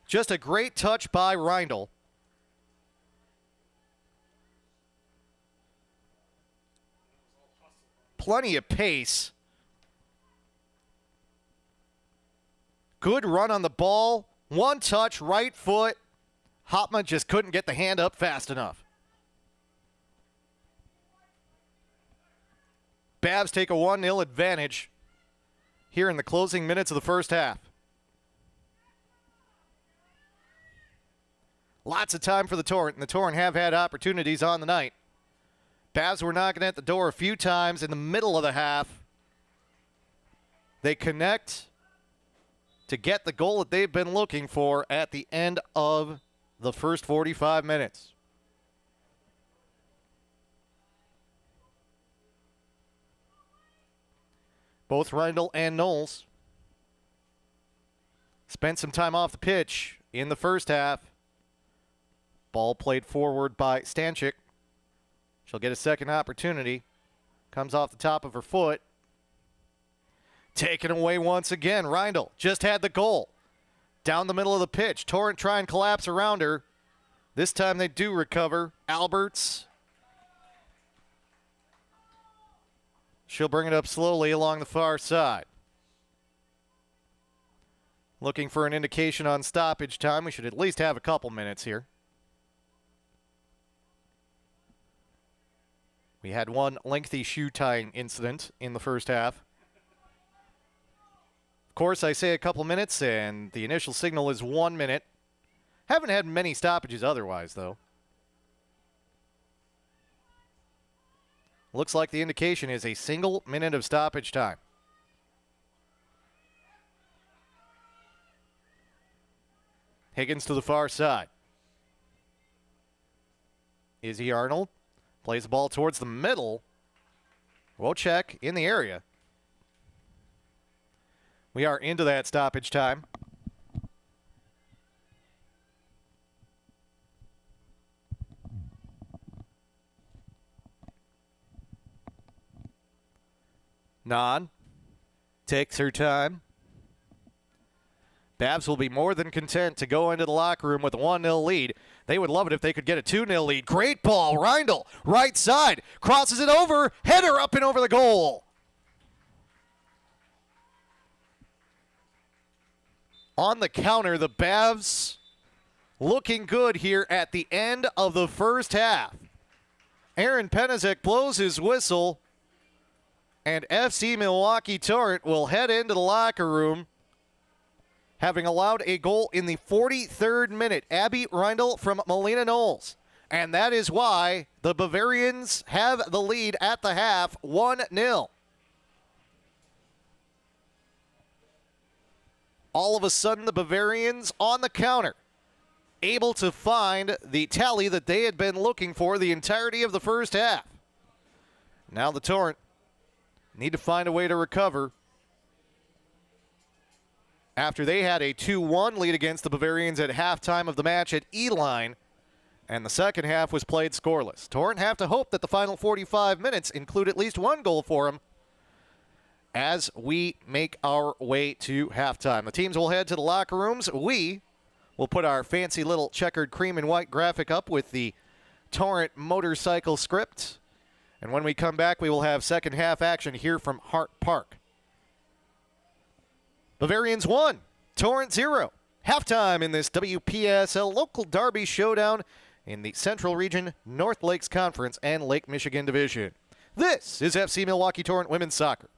Just a great touch by Reindl. Plenty of pace. Good run on the ball. One touch, right foot. Hopma just couldn't get the hand up fast enough. Bavs take a 1-0 advantage here in the closing minutes of the first half. Lots of time for the Torrent, and the Torrent have had opportunities on the night. Bavs were knocking at the door a few times in the middle of the half. They connect to get the goal that they've been looking for at the end of the first 45 minutes. Both Reindl and Knowles spent some time off the pitch in the first half. Ball played forward by Stanchik. She'll get a second opportunity. Comes off the top of her foot. Taken away once again. Reindl just had the goal. Down the middle of the pitch. Torrent try and collapse around her. This time they do recover. Alberts. She'll bring it up slowly along the far side. Looking for an indication on stoppage time. We should at least have a couple minutes here. We had one lengthy shoe tying incident in the first half. Of course, I say a couple minutes, and the initial signal is 1 minute. Haven't had many stoppages otherwise, though. Looks like the indication is a single minute of stoppage time. Higgins to the far side. Izzy Arnold plays the ball towards the middle. Wojcik in the area. We are into that stoppage time. Nan takes her time. Bavs will be more than content to go into the locker room with a 1-0 lead. They would love it if they could get a 2-0 lead. Great ball. Reindl, right side. Crosses it over. Header up and over the goal. On the counter, the Bavs looking good here at the end of the first half. Aaron Penizek blows his whistle, and FC Milwaukee Torrent will head into the locker room, having allowed a goal in the 43rd minute. Abby Reindl from Melina Knowles. And that is why the Bavarians have the lead at the half, 1-0. All of a sudden, the Bavarians on the counter, able to find the tally that they had been looking for the entirety of the first half. Now the Torrent need to find a way to recover after they had a 2-1 lead against the Bavarians at halftime of the match at E-Line, and the second half was played scoreless. Torrent have to hope that the final 45 minutes include at least one goal for them as we make our way to halftime. The teams will head to the locker rooms. We will put our fancy little checkered cream and white graphic up with the Torrent motorcycle script. And when we come back, we will have second half action here from Hart Park. Bavarians 1, Torrent 0. Halftime in this WPSL local derby showdown in the Central Region, North Lakes Conference, and Lake Michigan Division. This is FC Milwaukee Torrent Women's Soccer.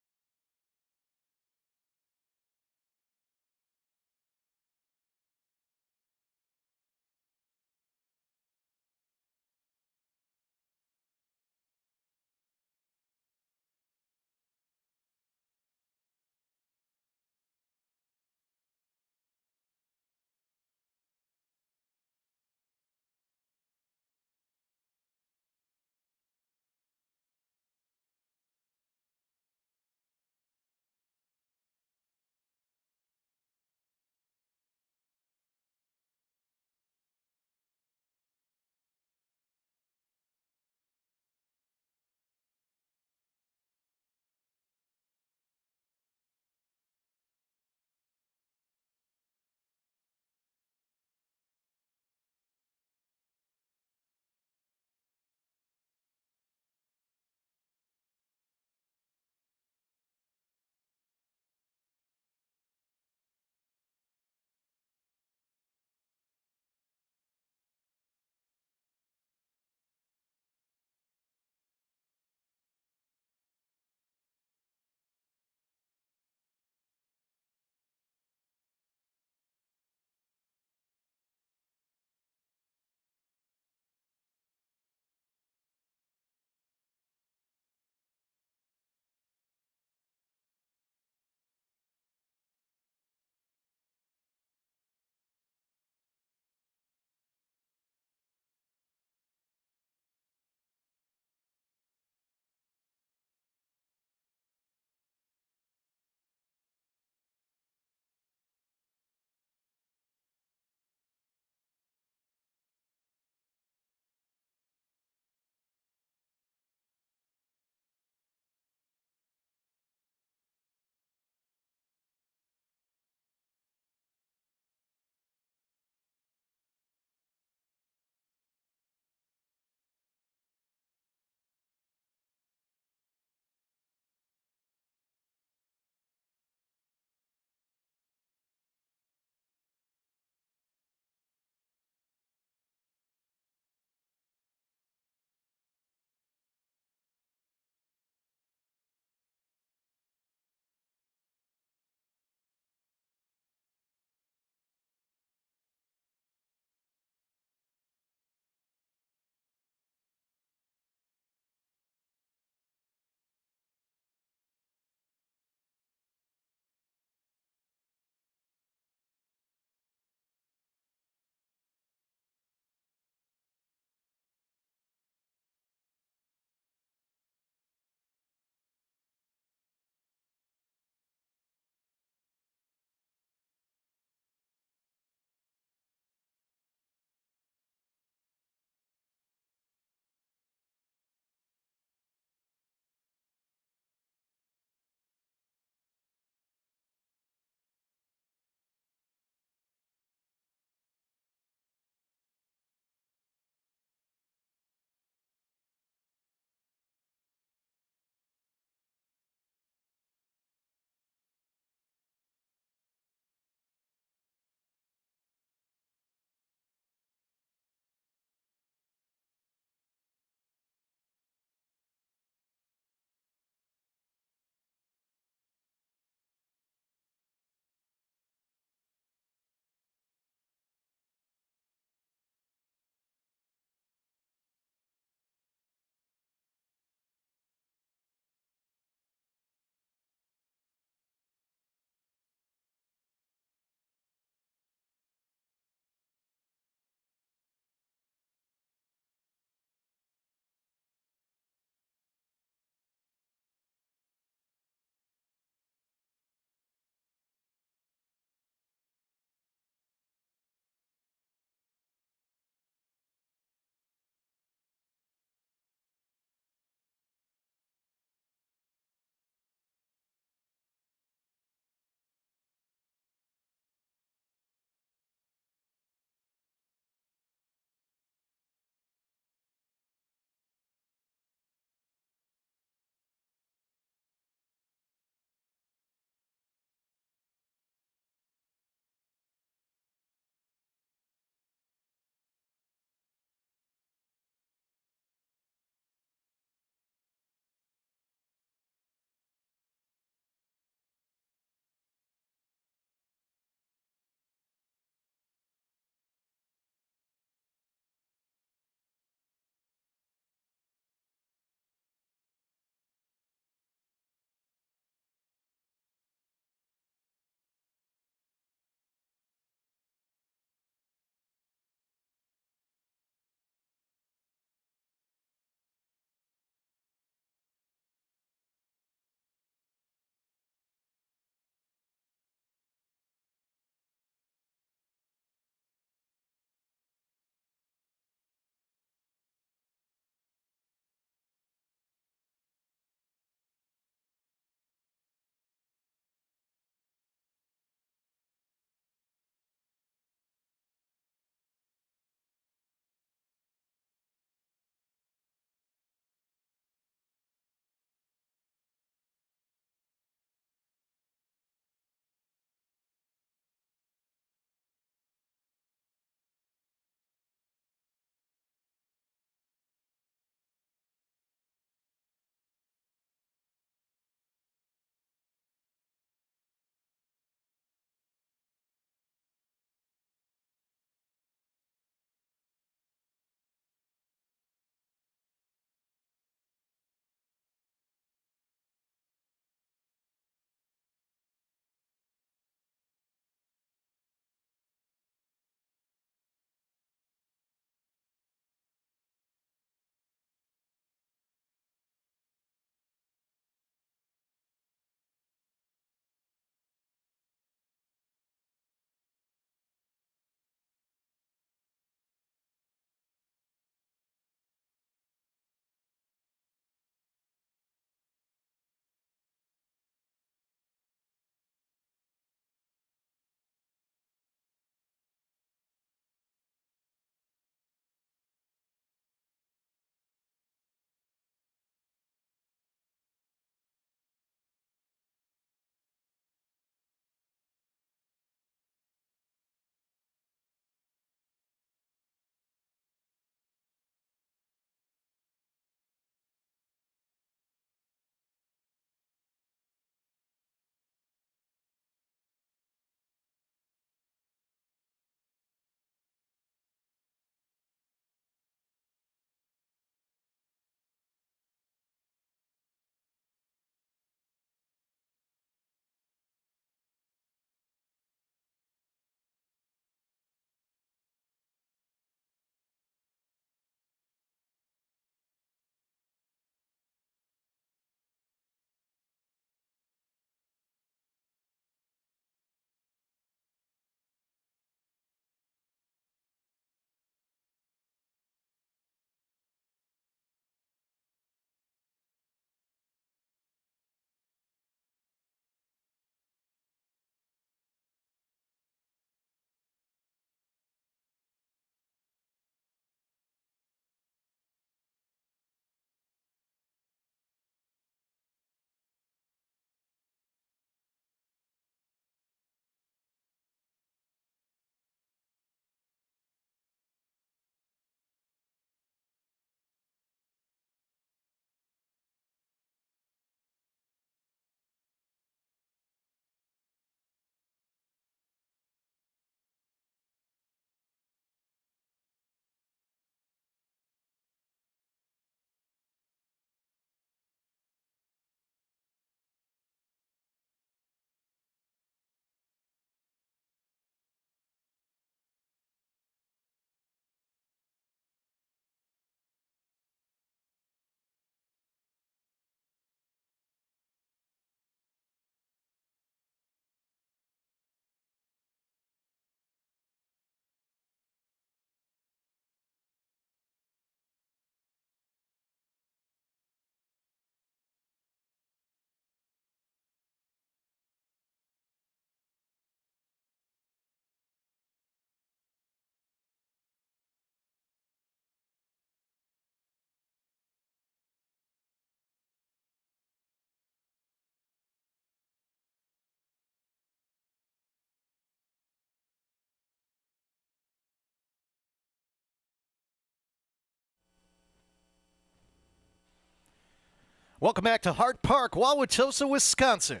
Welcome back to Hart Park, Wauwatosa, Wisconsin.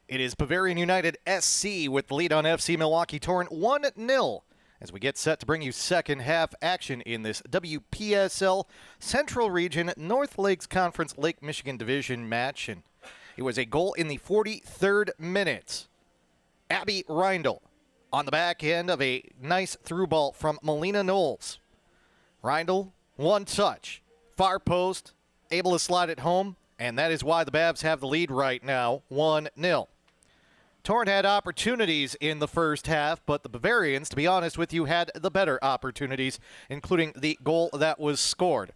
It is Bavarian United SC with the lead on FC Milwaukee Torrent 1-0 as we get set to bring you second half action in this WPSL Central Region North Lakes Conference Lake Michigan Division match. And it was a goal in the 43rd minute. Abby Reindl on the back end of a nice through ball from Melina Knowles. Reindl, one touch, far post, able to slide it home, and that is why the Babs have the lead right now, 1-0. Torrent had opportunities in the first half, but the Bavarians, to be honest with you, had the better opportunities, including the goal that was scored.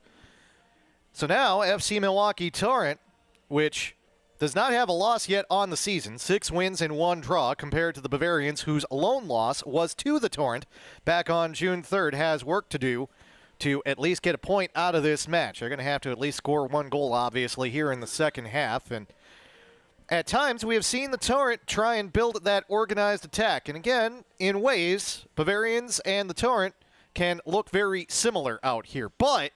So now, FC Milwaukee Torrent, which does not have a loss yet on the season, 6 wins and 1 draw, compared to the Bavarians, whose lone loss was to the Torrent back on June 3rd, has work to do to at least get a point out of this match. They're going to have to at least score 1 goal, obviously, here in the second half. And at times, we have seen the Torrent try and build that organized attack. And again, in ways, Bavarians and the Torrent can look very similar out here. But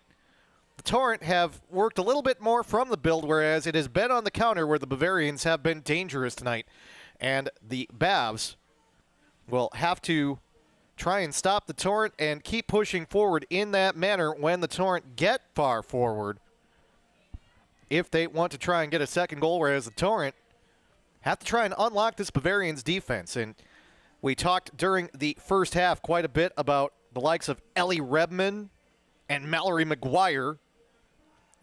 the Torrent have worked a little bit more from the build, whereas it has been on the counter where the Bavarians have been dangerous tonight. And the Bavs will have to try and stop the Torrent and keep pushing forward in that manner when the Torrent get far forward if they want to try and get a second goal, whereas the Torrent have to try and unlock this Bavarians defense. And we talked during the first half quite a bit about the likes of Ellie Rebman and Mallory McGuire.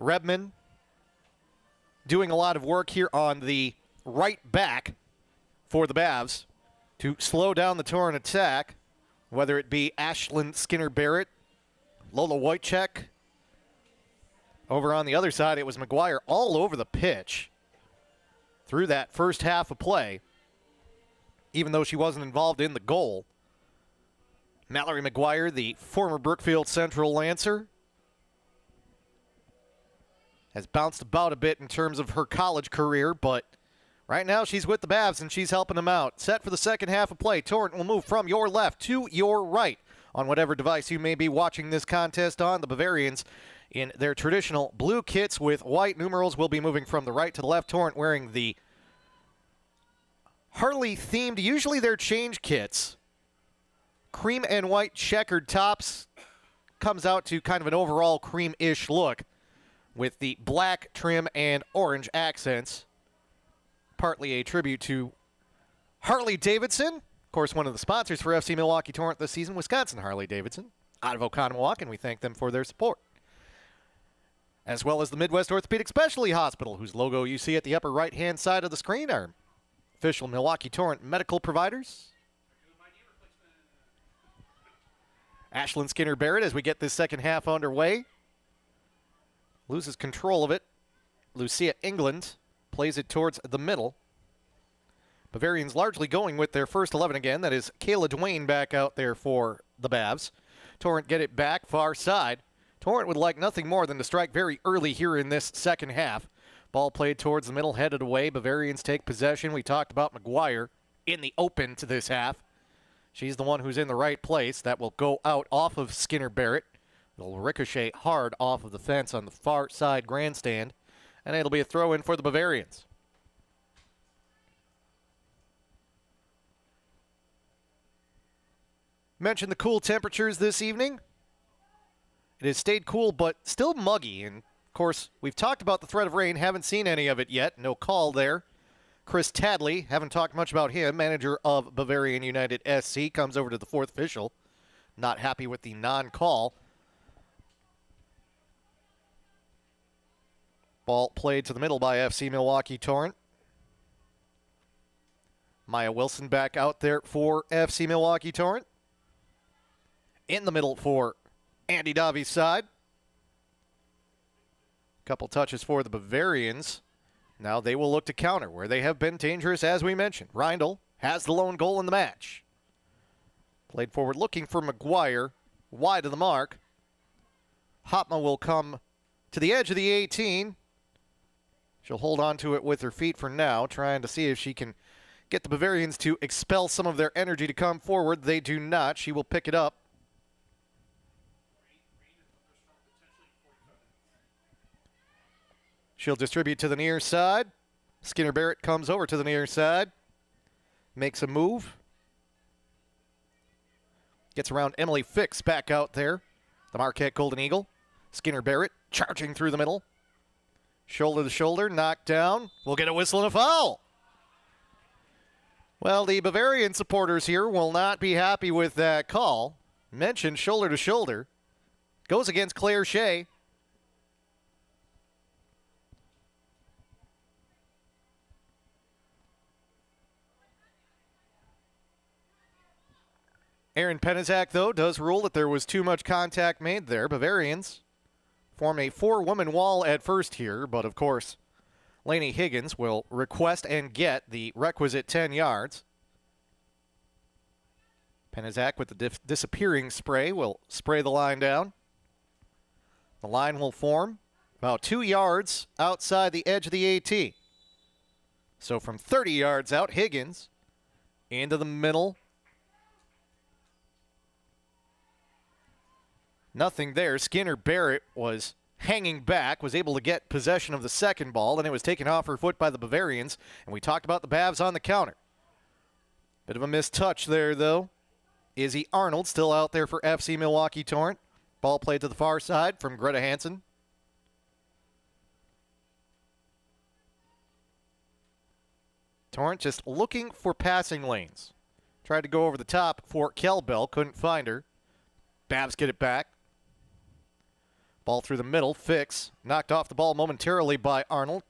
Rebman doing a lot of work here on the right back for the Bavs to slow down the Torrent attack, whether it be Ashlyn Skinner-Barrett, Lola Wojcik. Over on the other side, it was McGuire all over the pitch through that first half of play, even though she wasn't involved in the goal. Mallory McGuire, the former Brookfield Central Lancer, has bounced about a bit in terms of her college career, but right now she's with the Bavs and she's helping them out. Set for the second half of play. Torrent will move from your left to your right on whatever device you may be watching this contest on. The Bavarians in their traditional blue kits with white numerals will be moving from the right to the left. Torrent wearing the Harley-themed, usually their change kits. Cream and white checkered tops. Comes out to kind of an overall cream-ish look with the black trim and orange accents. Partly a tribute to Harley-Davidson. Of course, one of the sponsors for FC Milwaukee Torrent this season, Wisconsin Harley-Davidson, out of Oconomowoc, and we thank them for their support. As well as the Midwest Orthopedic Specialty Hospital, whose logo you see at the upper right-hand side of the screen, our official Milwaukee Torrent medical providers. Ashlyn Skinner-Barrett as we get this second half underway. Loses control of it. Lucia England plays it towards the middle. Bavarians largely going with their first 11 again. That is Kayla Duane back out there for the Bavs. Torrent get it back, far side. Torrent would like nothing more than to strike very early here in this second half. Ball played towards the middle, headed away. Bavarians take possession. We talked about McGuire in the open to this half. She's the one who's in the right place. That will go out off of Skinner-Barrett. It'll ricochet hard off of the fence on the far side grandstand. And it'll be a throw-in for the Bavarians. Mentioned the cool temperatures this evening. It has stayed cool, but still muggy. And, of course, we've talked about the threat of rain. Haven't seen any of it yet. No call there. Chris Tadley, haven't talked much about him. Manager of Bavarian United SC, comes over to the fourth official. Not happy with the non-call. Ball played to the middle by FC Milwaukee Torrent. Maya Wilson back out there for FC Milwaukee Torrent. In the middle for Andy Davi's side. Couple touches for the Bavarians. Now they will look to counter, where they have been dangerous, as we mentioned. Reindl has the lone goal in the match. Played forward looking for McGuire. Wide of the mark. Hopma will come to the edge of the 18. She'll hold on to it with her feet for now, trying to see if she can get the Bavarians to expel some of their energy to come forward. They do not. She will pick it up. She'll distribute to the near side. Skinner Barrett comes over to the near side. Makes a move. Gets around Emily Fix back out there. The Marquette Golden Eagle. Skinner Barrett charging through the middle. Shoulder to shoulder, knocked down. We'll get a whistle and a foul. Well, the Bavarian supporters here will not be happy with that call. Mentioned shoulder to shoulder. Goes against Claire Shea. Aaron Penizak, though, does rule that there was too much contact made there. Bavarians form a 4-woman wall at first here, but of course, Lainey Higgins will request and get the requisite 10 yards. Penizak with the disappearing spray will spray the line down. The line will form about 2 yards outside the edge of the 18. So from 30 yards out, Higgins into the middle. Nothing there. Skinner Barrett was hanging back, was able to get possession of the second ball, and it was taken off her foot by the Bavarians. And we talked about the Bavs on the counter. Bit of a missed touch there, though. Izzy Arnold still out there for FC Milwaukee Torrent. Ball played to the far side from Greta Hansen. Torrent just looking for passing lanes. Tried to go over the top for Kelbell, couldn't find her. Bavs get it back. Ball through the middle. Fix knocked off the ball momentarily by Arnold.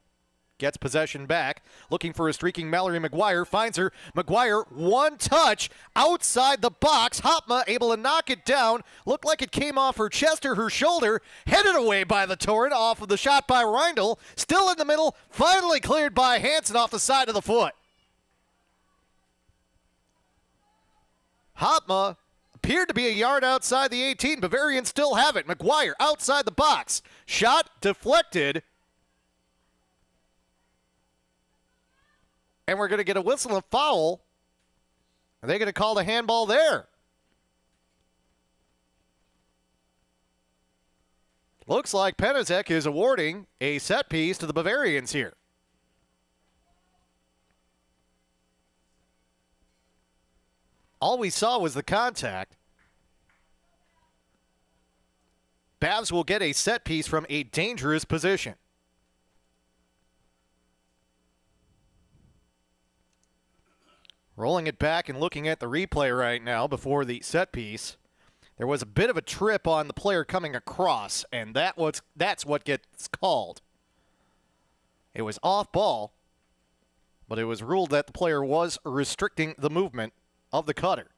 Gets possession back. Looking for a streaking Mallory McGuire. Finds her. McGuire, one touch outside the box. Hopma able to knock it down. Looked like it came off her chest or her shoulder. Headed away by the Torrent off of the shot by Reindl. Still in the middle. Finally cleared by Hansen off the side of the foot. Hopma appeared to be a yard outside the 18. Bavarians still have it. McGuire outside the box. Shot deflected. And we're going to get a whistle and foul. Are they going to call the handball there? Looks like Penizek is awarding a set piece to the Bavarians here. All we saw was the contact. Bavs will get a set piece from a dangerous position. Rolling it back and looking at the replay right now before the set piece. There was a bit of a trip on the player coming across, and that's what gets called. It was off ball, but it was ruled that the player was restricting the movement of the cutter.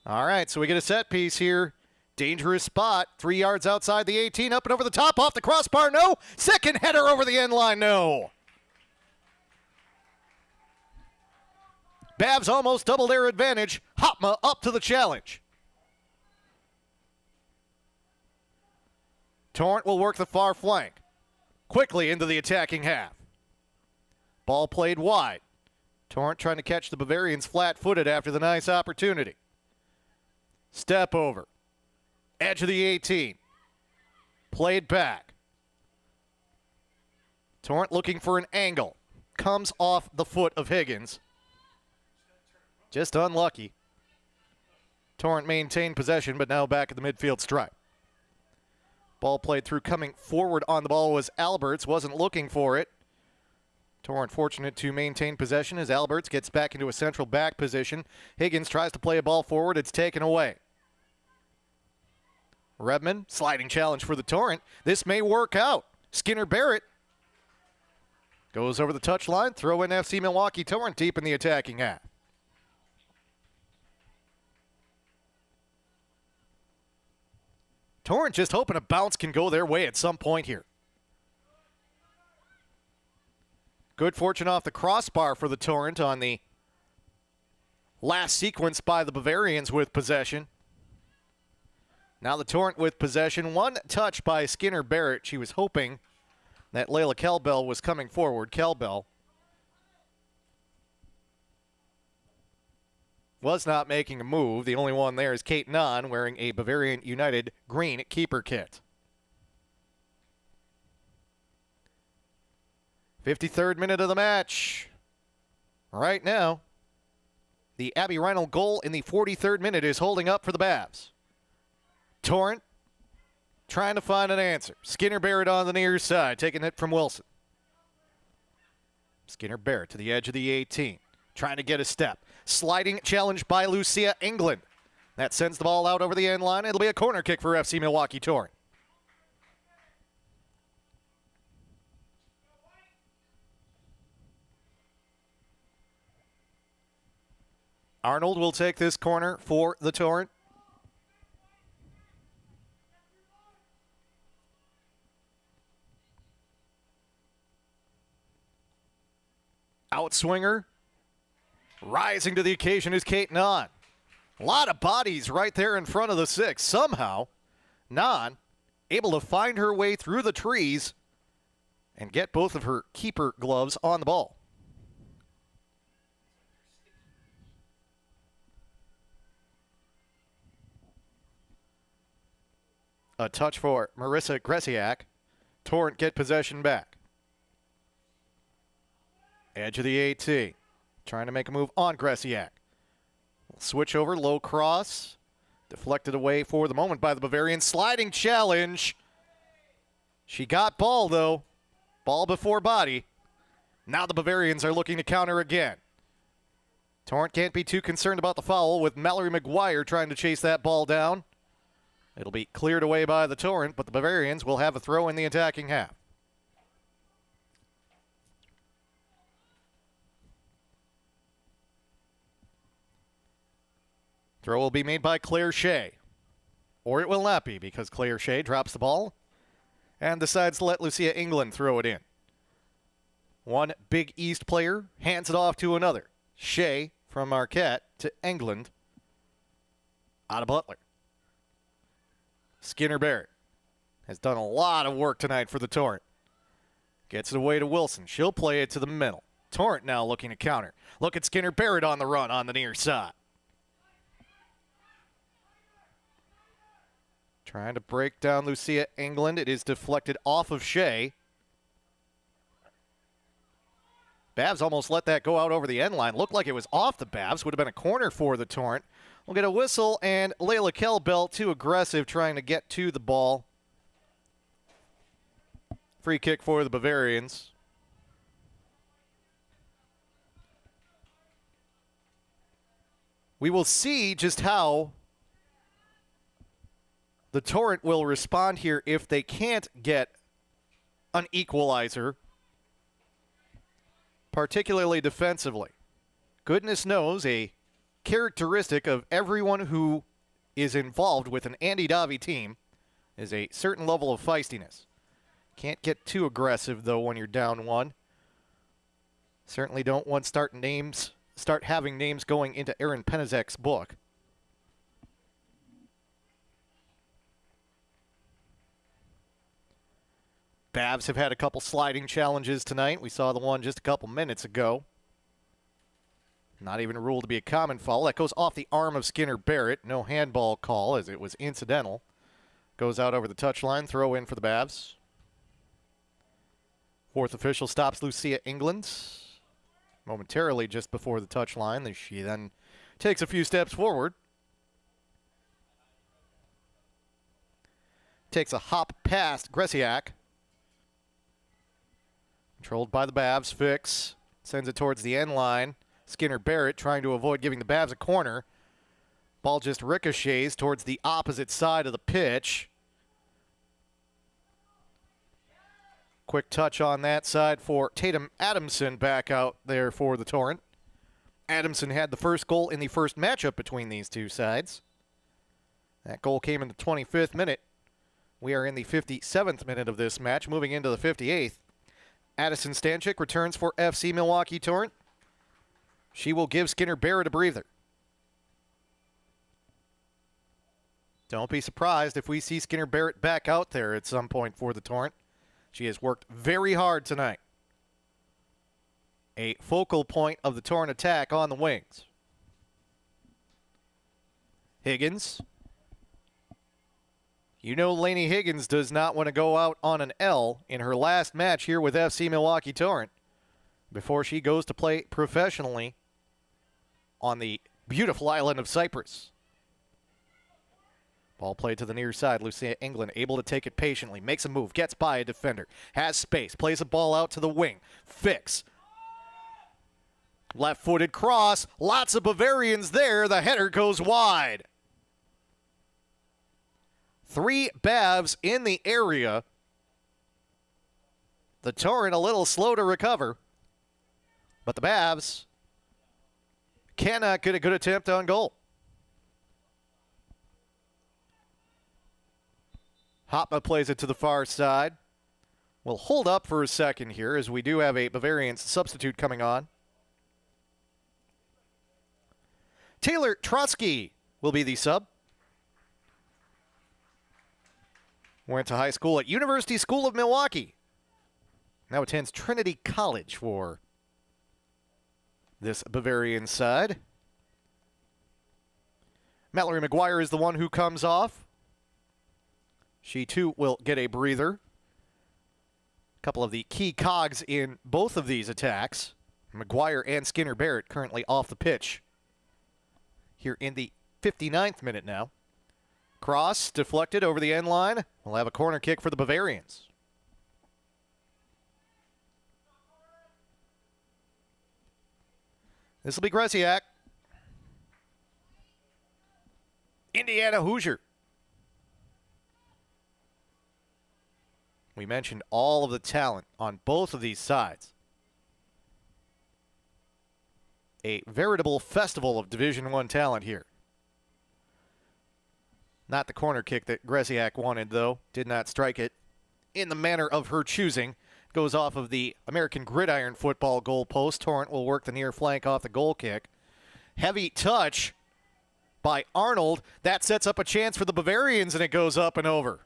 All right, so we get a set piece here. Dangerous spot. 3 yards outside the 18. Up and over the top. Off the crossbar. No. Second header over the end line. No. Bavs almost double their advantage. Hopma up to the challenge. Torrent will work the far flank. Quickly into the attacking half. Ball played wide. Torrent trying to catch the Bavarians flat-footed after the nice opportunity. Step over. Edge of the 18. Played back. Torrent looking for an angle. Comes off the foot of Higgins. Just unlucky. Torrent maintained possession, but now back at the midfield stripe. Ball played through. Coming forward on the ball was Alberts. Wasn't looking for it. Torrent fortunate to maintain possession as Alberts gets back into a central back position. Higgins tries to play a ball forward. It's taken away. Redmond, sliding challenge for the Torrent. This may work out. Skinner Barrett goes over the touchline. Throw in FC Milwaukee Torrent deep in the attacking half. Torrent just hoping a bounce can go their way at some point here. Good fortune off the crossbar for the Torrent on the last sequence by the Bavarians with possession. Now the Torrent with possession. One touch by Skinner Barrett. She was hoping that Layla Kelbell was coming forward. Kelbell was not making a move. The only one there is Kate Nahn wearing a Bavarian United green keeper kit. 53rd minute of the match. Right now, the Abby Reinl goal in the 43rd minute is holding up for the Babs. Torrent trying to find an answer. Skinner Barrett on the near side, taking it from Wilson. Skinner Barrett to the edge of the 18, trying to get a step. Sliding challenge by Lucia England. That sends the ball out over the end line. It'll be a corner kick for FC Milwaukee Torrent. Arnold will take this corner for the Torrent. Outswinger. Rising to the occasion is Kate Nahn. A lot of bodies right there in front of the 6. Somehow, Nahn able to find her way through the trees and get both of her keeper gloves on the ball. A touch for Marissa Gresiak. Torrent get possession back. Edge of the 18. Trying to make a move on Gresiak. Switch over, low cross. Deflected away for the moment by the Bavarian. Sliding challenge. She got ball, though. Ball before body. Now the Bavarians are looking to counter again. Torrent can't be too concerned about the foul with Mallory McGuire trying to chase that ball down. It'll be cleared away by the Torrent, but the Bavarians will have a throw in the attacking half. Throw will be made by Claire Shea. Or it will not be, because Claire Shea drops the ball and decides to let Lucia England throw it in. One Big East player hands it off to another. Shea from Marquette to England. Out of Butler. Skinner Barrett has done a lot of work tonight for the Torrent. Gets it away to Wilson. She'll play it to the middle. Torrent now looking to counter. Look at Skinner Barrett on the run on the near side. Trying to break down Lucia England. It is deflected off of Shea. Babs almost let that go out over the end line. Looked like it was off the Babs. Would have been a corner for the Torrent. We'll get a whistle, and Layla Kelbell too aggressive trying to get to the ball. Free kick for the Bavarians. We will see just how the Torrent will respond here if they can't get an equalizer, particularly defensively. Goodness knows a characteristic of everyone who is involved with an Andy Davi team is a certain level of feistiness. Can't get too aggressive, though, when you're down one. Certainly don't want to start having names going into Aaron Penizek's book. Babs have had a couple sliding challenges tonight. We saw the one just a couple minutes ago. Not even ruled to be a common foul. That goes off the arm of Skinner Barrett. No handball call, as it was incidental. Goes out over the touchline. Throw in for the Babs. Fourth official stops Lucia England momentarily just before the touchline. She then takes a few steps forward. Takes a hop past Gresiak. Controlled by the Babs. Fix. Sends it towards the end line. Skinner Barrett trying to avoid giving the Babs a corner. Ball just ricochets towards the opposite side of the pitch. Quick touch on that side for Tatum Adamson back out there for the Torrent. Adamson had the first goal in the first matchup between these two sides. That goal came in the 25th minute. We are in the 57th minute of this match, moving into the 58th. Addison Stanchik returns for FC Milwaukee Torrent. She will give Skinner Barrett a breather. Don't be surprised if we see Skinner Barrett back out there at some point for the Torrent. She has worked very hard tonight. A focal point of the Torrent attack on the wings. Higgins. You know Lainey Higgins does not want to go out on an L in her last match here with FC Milwaukee Torrent before she goes to play professionally on the beautiful island of Cyprus. Ball played to the near side. Lucia England able to take it patiently. Makes a move. Gets by a defender. Has space. Plays a ball out to the wing. Fix. Left-footed cross. Lots of Bavarians there. The header goes wide. 3 Bavs in the area. The Torrent a little slow to recover. But the Bavs cannot get a good attempt on goal. Hopma plays it to the far side. We'll hold up for a second here as we do have a Bavarian substitute coming on. Taylor Trotsky will be the sub. Went to high school at University School of Milwaukee. Now attends Trinity College for this Bavarian side. Mallory McGuire is the one who comes off. She too will get a breather. A couple of the key cogs in both of these attacks. McGuire and Skinner Barrett currently off the pitch. Here in the 59th minute now. Cross deflected over the end line. We'll have a corner kick for the Bavarians. This will be Gresiak. Indiana Hoosier. We mentioned all of the talent on both of these sides. A veritable festival of Division I talent here. Not the corner kick that Gresiak wanted, though. Did not strike it in the manner of her choosing. Goes off of the American Gridiron football goal post. Torrent will work the near flank off the goal kick. Heavy touch by Arnold. That sets up a chance for the Bavarians, and it goes up and over.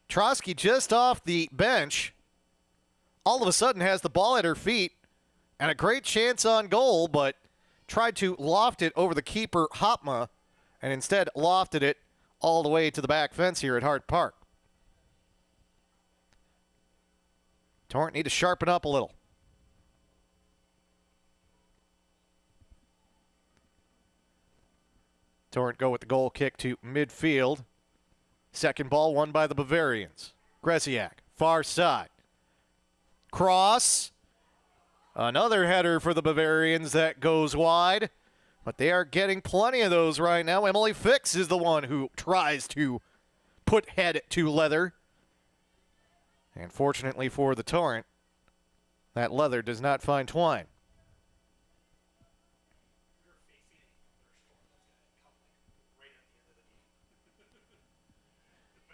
Trotsky just off the bench. All of a sudden has the ball at her feet and a great chance on goal, but tried to loft it over the keeper, Hopma, and instead lofted it all the way to the back fence here at Hart Park. Torrent need to sharpen up a little. Torrent go with the goal kick to midfield. Second ball won by the Bavarians. Gresiak, far side. Cross. Another header for the Bavarians that goes wide. But they are getting plenty of those right now. Emily Fix is the one who tries to put head to leather. And fortunately for the Torrent, that leather does not find twine.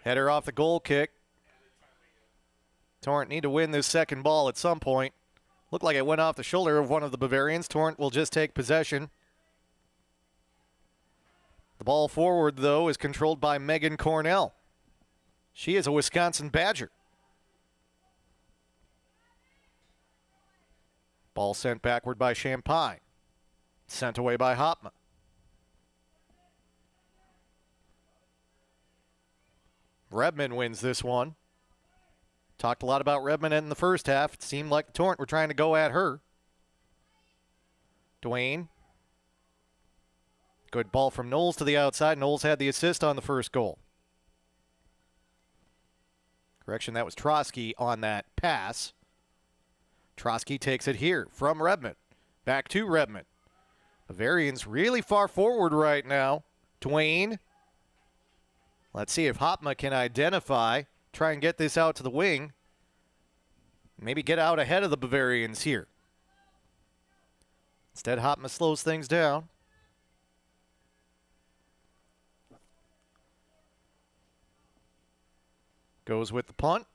Header off the goal kick. Torrent need to win this second ball at some point. Looked like it went off the shoulder of one of the Bavarians. Torrent will just take possession. The ball forward, though, is controlled by Megan Cornell. She is a Wisconsin Badger. Ball sent backward by Champagne. Sent away by Hopma. Redmond wins this one. Talked a lot about Redmond in the first half. It seemed like the Torrent were trying to go at her. Dwayne. Good ball from Knowles to the outside. Knowles had the assist on the first goal. Correction, that was Trotsky on that pass. Trotsky takes it here from Redmond. Back to Redmond. Bavarians really far forward right now. Dwayne. Let's see if Hopma can identify, try and get this out to the wing. Maybe get out ahead of the Bavarians here. Instead, Hopma slows things down. Goes with the punt.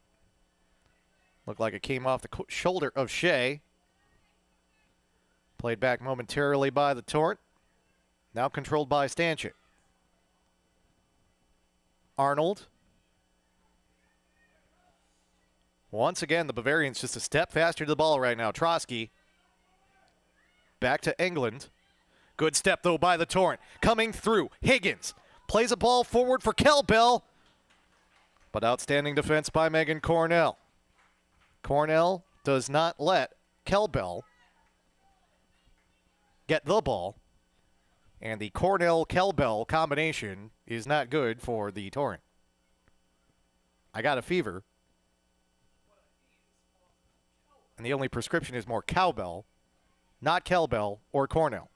Looked like it came off the shoulder of Shea. Played back momentarily by the Torrent. Now controlled by Stanchik. Arnold. Once again, the Bavarians just a step faster to the ball right now. Trotsky. Back to England. Good step, though, by the Torrent. Coming through. Higgins plays a ball forward for Kelbell. But outstanding defense by Megan Cornell. Cornell does not let Kelbell get the ball. And the Cornell-Kelbell combination is not good for the Torrent. I got a fever. And the only prescription is more cowbell, not Kelbell or Cornell.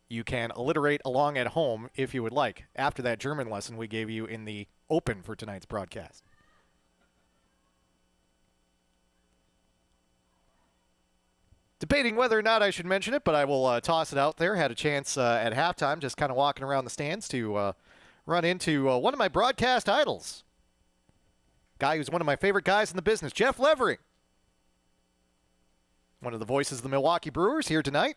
You can alliterate along at home if you would like, after that German lesson we gave you in the open for tonight's broadcast. Debating whether or not I should mention it, but I will toss it out there. Had a chance at halftime, just kind of walking around the stands to run into one of my broadcast idols. Guy who's one of my favorite guys in the business, Jeff Levering. One of the voices of the Milwaukee Brewers here tonight.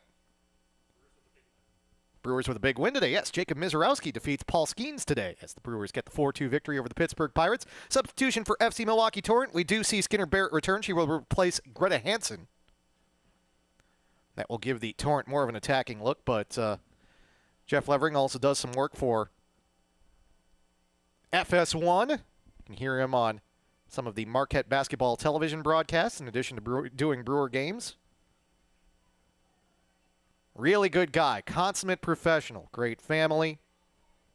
Brewers with a big win today. Yes, Jacob Mizorowski defeats Paul Skeens today as the Brewers get the 4-2 victory over the Pittsburgh Pirates. Substitution for FC Milwaukee Torrent. We do see Skinner Barrett return. She will replace Greta Hansen. That will give the Torrent more of an attacking look, but Jeff Levering also does some work for FS1. You can hear him on some of the Marquette basketball television broadcasts in addition to doing Brewer games. Really good guy, consummate professional, great family,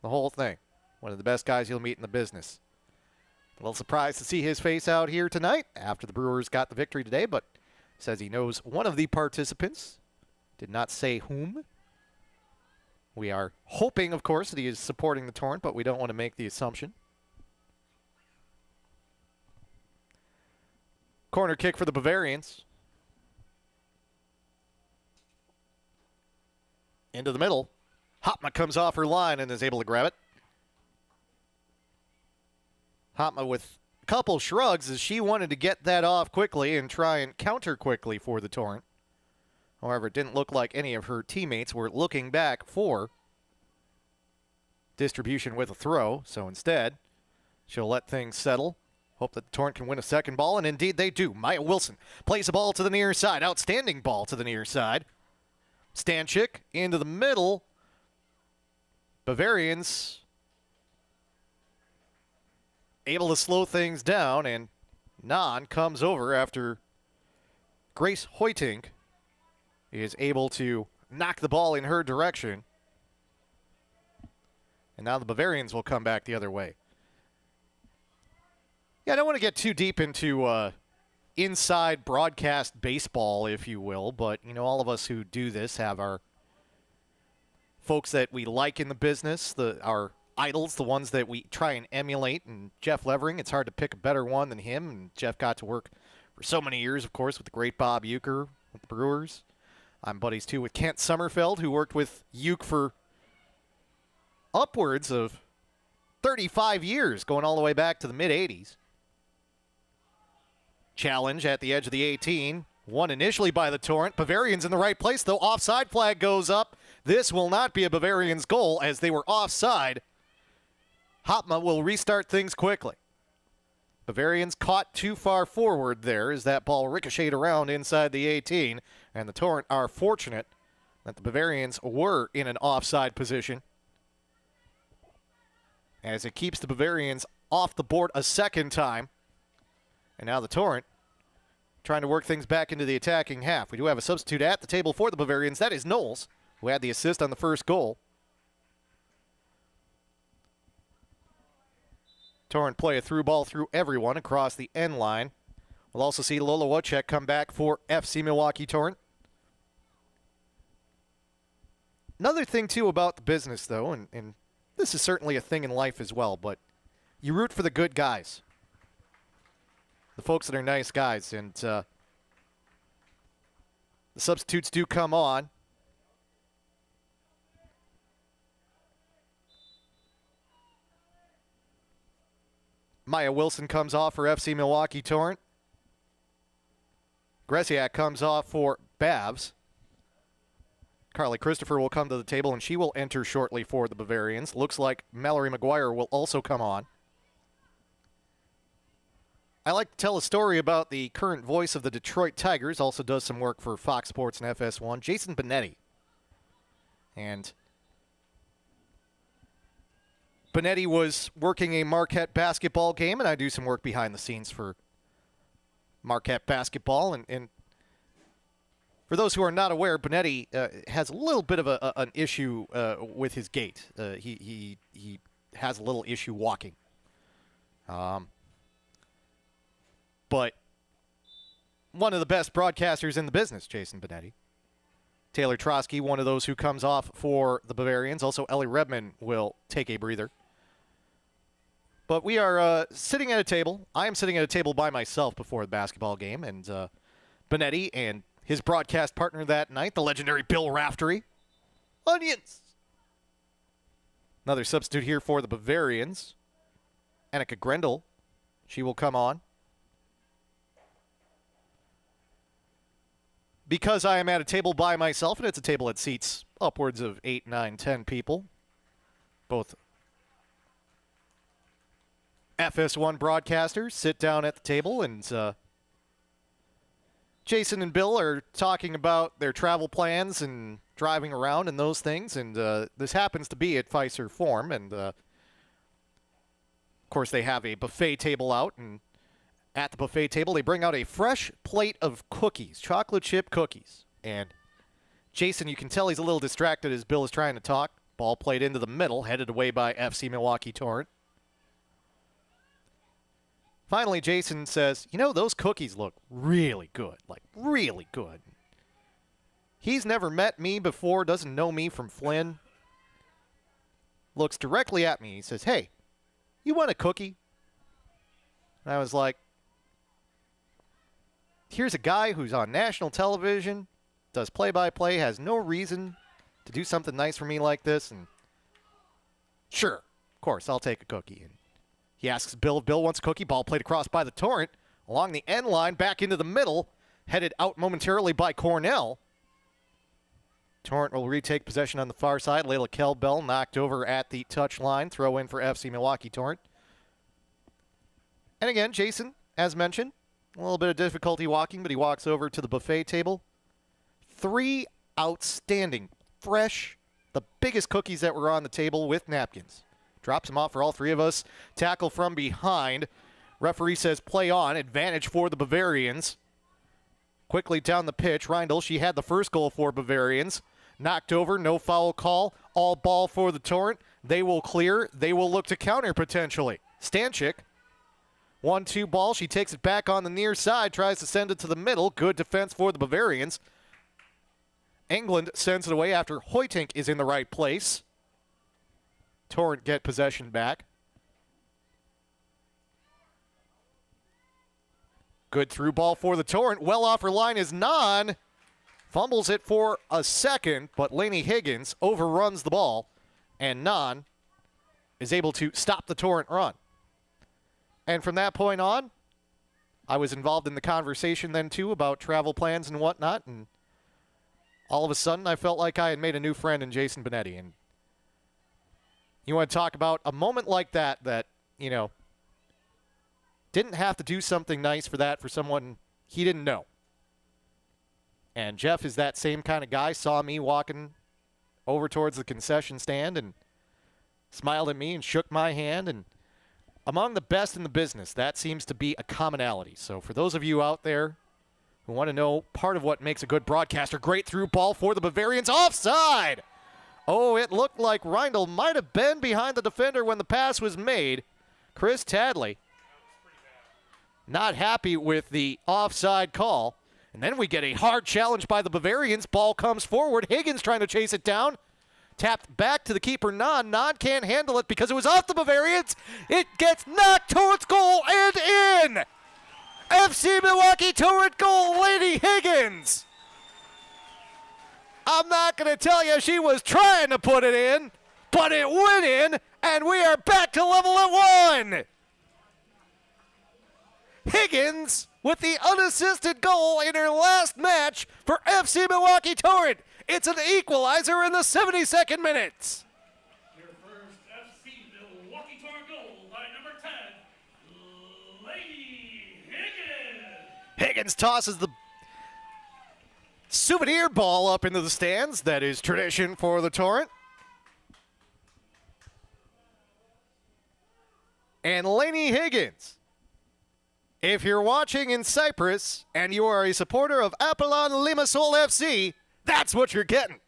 the whole thing. One of the best guys you'll meet in the business. A little surprised to see his face out here tonight after the Brewers got the victory today, but says he knows one of the participants. Did not say whom. We are hoping, of course, that he is supporting the Torrent, but we don't want to make the assumption. Corner kick for the Bavarians. Into the middle. Hopma comes off her line and is able to grab it. Hopma with a couple shrugs as she wanted to get that off quickly and try and counter quickly for the Torrent. However, it didn't look like any of her teammates were looking back for distribution with a throw, so instead, she'll let things settle. Hope that the Torrent can win a second ball, and indeed they do. Maya Wilson plays a ball to the near side. Outstanding ball to the near side. Stanchik into the middle. Bavarians able to slow things down, and Nan comes over after Grace Hoytink is able to knock the ball in her direction. And now the Bavarians will come back the other way. Yeah, I don't want to get too deep into inside broadcast baseball, if you will, but, you know, all of us who do this have our folks that we like in the business, our idols, the ones that we try and emulate. And Jeff Levering, it's hard to pick a better one than him. And Jeff got to work for so many years, of course, with the great Bob Uecker with the Brewers. I'm buddies, too, with Kent Sommerfeld, who worked with Ueck for upwards of 35 years, going all the way back to the mid-'80s. Challenge at the edge of the 18. Won initially by the Torrent. Bavarians in the right place, though. Offside flag goes up. This will not be a Bavarians goal as they were offside. Hopma will restart things quickly. Bavarians caught too far forward there as that ball ricocheted around inside the 18. And the Torrent are fortunate that the Bavarians were in an offside position, as it keeps the Bavarians off the board a second time. And now the Torrent trying to work things back into the attacking half. We do have a substitute at the table for the Bavarians. That is Knowles, who had the assist on the first goal. Torrent play a through ball through everyone across the end line. We'll also see Lola Wojcik come back for FC Milwaukee Torrent. Another thing, too, about the business, though, and this is certainly a thing in life as well, but you root for the good guys. The folks that are nice guys, and the substitutes do come on. Maya Wilson comes off for FC Milwaukee Torrent. Gresiak comes off for Bavs. Carly Christopher will come to the table, and she will enter shortly for the Bavarians. Looks like Mallory McGuire will also come on. I like to tell a story about the current voice of the Detroit Tigers, also does some work for Fox Sports and FS1, Jason Benetti. And Benetti was working a Marquette basketball game, and I do some work behind the scenes for Marquette basketball. And for those who are not aware, Benetti has a little bit of an issue with his gait. He has a little issue walking. But one of the best broadcasters in the business, Jason Benetti. Taylor Trotsky, one of those who comes off for the Bavarians. Also, Ellie Redman will take a breather. But we are sitting at a table. I am sitting at a table by myself before the basketball game, and Benetti and his broadcast partner that night, the legendary Bill Raftery. Onions! Another substitute here for the Bavarians. Annika Grendel. She will come on. Because I am at a table by myself, and it's a table that seats upwards of 8, 9, 10 people. Both FS1 broadcasters sit down at the table, and Jason and Bill are talking about their travel plans and driving around and those things, and this happens to be at Pfizer Forum, and of course they have a buffet table out, and at the buffet table they bring out a fresh plate of cookies, chocolate chip cookies, and Jason, you can tell he's a little distracted as Bill is trying to talk. Ball played into the middle, headed away by FC Milwaukee Torrent. Finally, Jason says, you know, those cookies look really good, like really good. He's never met me before, doesn't know me from Flynn. Looks directly at me. He says, hey, you want a cookie? And I was like, here's a guy who's on national television, does play-by-play, has no reason to do something nice for me like this, and sure, of course, I'll take a cookie. And he asks Bill if Bill wants a cookie. Ball played across by the Torrent, along the end line, back into the middle, headed out momentarily by Cornell. Torrent will retake possession on the far side. Layla Kelbell knocked over at the touch line. Throw in for FC Milwaukee Torrent. And again, Jason, as mentioned, a little bit of difficulty walking, but he walks over to the buffet table. 3 outstanding, fresh, the biggest cookies that were on the table with napkins. Drops them off for all 3 of us. Tackle from behind. Referee says play on. Advantage for the Bavarians. Quickly down the pitch. Reindl, she had the first goal for Bavarians. Knocked over, no foul call. All ball for the Torrent. They will clear. They will look to counter potentially. Stanchik. 1-2 ball. She takes it back on the near side. Tries to send it to the middle. Good defense for the Bavarians. England sends it away after Hoytink is in the right place. Torrent get possession back. Good through ball for the Torrent. Well off her line is Nan. Fumbles it for a second, but Lainey Higgins overruns the ball, and Nan is able to stop the Torrent run. And from that point on, I was involved in the conversation then, too, about travel plans and whatnot, and all of a sudden I felt like I had made a new friend in Jason Benetti. And you want to talk about a moment like that, you know, didn't have to do something nice for that for someone he didn't know. And Jeff is that same kind of guy, saw me walking over towards the concession stand and smiled at me and shook my hand. And among the best in the business, that seems to be a commonality. So for those of you out there who want to know part of what makes a good broadcaster, great through ball for the Bavarians, offside! Oh, it looked like Reindl might have been behind the defender when the pass was made. Chris Tadley not happy with the offside call. And then we get a hard challenge by the Bavarians. Ball comes forward. Higgins trying to chase it down. Tapped back to the keeper, Nan. Nan can't handle it because it was off the Bavarians. It gets knocked towards goal and in. FC Milwaukee Torrent goal, Lady Higgins. I'm not going to tell you she was trying to put it in, but it went in, and we are back to level at 1. Higgins with the unassisted goal in her last match for FC Milwaukee Torrent. It's an equalizer in the 72nd minute. Your first FC Milwaukee Torrent goal by number 10, Lady Higgins. Higgins tosses the souvenir ball up into the stands. That is tradition for the Torrent. and Lainey Higgins. If you're watching in Cyprus and you are a supporter of Apollon Limassol FC, that's what you're getting.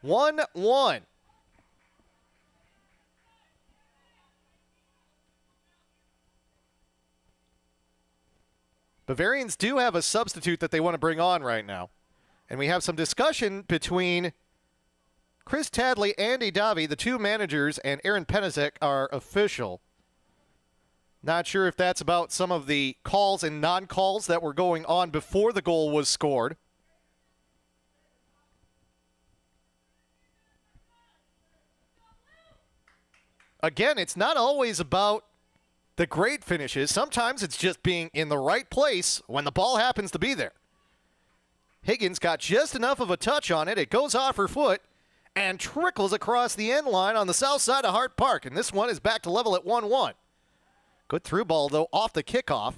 1-1. Bavarians do have a substitute that they want to bring on right now. And we have some discussion between Chris Tadley, Andy Davi, the two managers, and Aaron Penizek, our official. Not sure if that's about some of the calls and non-calls that were going on before the goal was scored. Again, it's not always about the great finishes. Sometimes it's just being in the right place when the ball happens to be there. Higgins got just enough of a touch on it. It goes off her foot and trickles across the end line on the south side of Hart Park. And this one is back to level at 1-1. Good through ball, though, off the kickoff.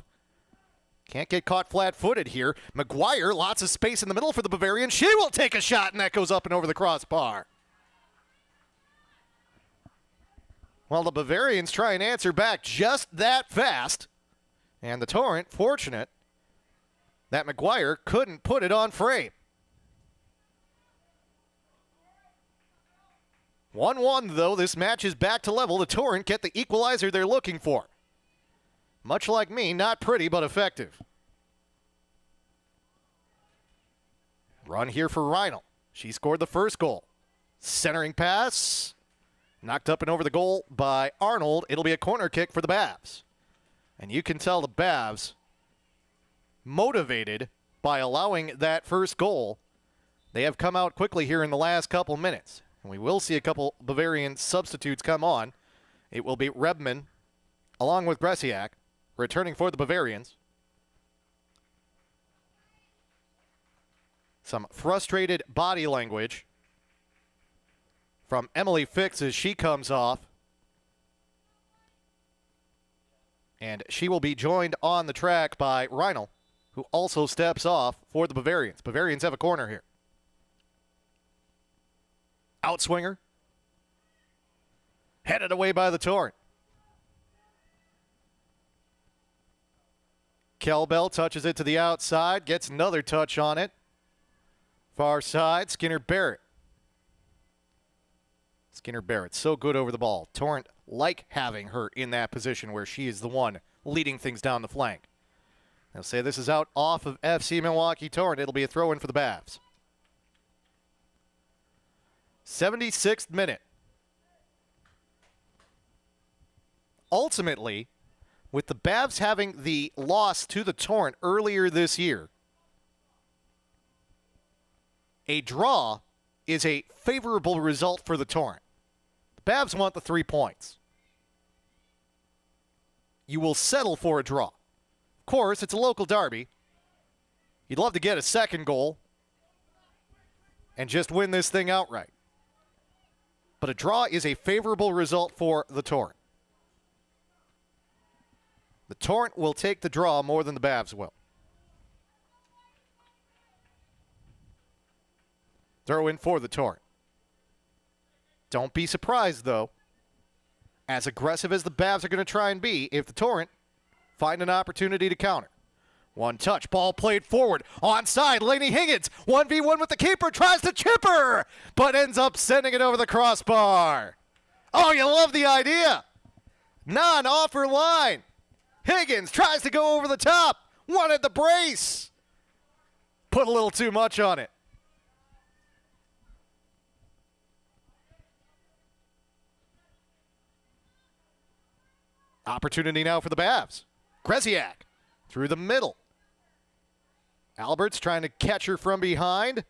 Can't get caught flat-footed here. McGuire, lots of space in the middle for the Bavarian. She will take a shot, and that goes up and over the crossbar. Well, the Bavarians try and answer back just that fast. And the Torrent, fortunate that McGuire couldn't put it on frame. 1-1, though. This match is back to level. The Torrent get the equalizer they're looking for. Much like me, not pretty, but effective. Run here for Reinl. She scored the first goal. Centering pass. Knocked up and over the goal by Arnold. It'll be a corner kick for the Bavs. And you can tell the Bavs motivated by allowing that first goal. They have come out quickly here in the last couple minutes. And we will see a couple Bavarian substitutes come on. It will be Rebman along with Gresiak returning for the Bavarians. Some frustrated body language from Emily Fix as she comes off. And she will be joined on the track by Reinl, who also steps off for the Bavarians. Bavarians have a corner here. Outswinger. Headed away by the Torrent. Kelbell touches it to the outside, gets another touch on it. Far side, Skinner Barrett. Skinner Barrett, so good over the ball. Torrent like having her in that position where she is the one leading things down the flank. They'll say this is out off of FC Milwaukee Torrent. It'll be a throw-in for the Bavs. 76th minute. Ultimately, with the Bavs having the loss to the Torrent earlier this year, a draw is a favorable result for the Torrent. The Bavs want the 3 points. You will settle for a draw. Of course, it's a local derby. You'd love to get a second goal and just win this thing outright. But a draw is a favorable result for the Torrent. The Torrent will take the draw more than the Bavs will. Throw in for the Torrent. Don't be surprised, though, as aggressive as the Bavs are going to try and be, if the Torrent find an opportunity to counter. One touch, ball played forward, onside, Lainey Higgins, 1v1 with the keeper, tries to chip her, but ends up sending it over the crossbar. Oh, you love the idea. Non-offer line. Higgins tries to go over the top, wanted the brace. Put a little too much on it. Opportunity now for the Bavs. Gresiak through the middle. Alberts trying to catch her from behind.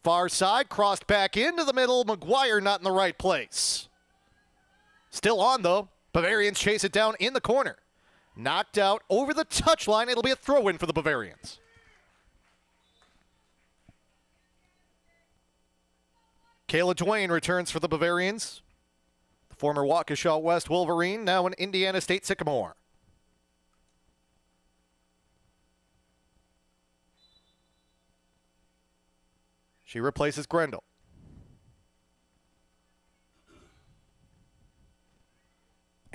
Far side, crossed back into the middle. McGuire not in the right place. Still on, though. Bavarians chase it down in the corner. Knocked out over the touchline. It'll be a throw-in for the Bavarians. Kayla Duane returns for the Bavarians. The former Waukesha West Wolverine, now an Indiana State Sycamore. She replaces Grendel.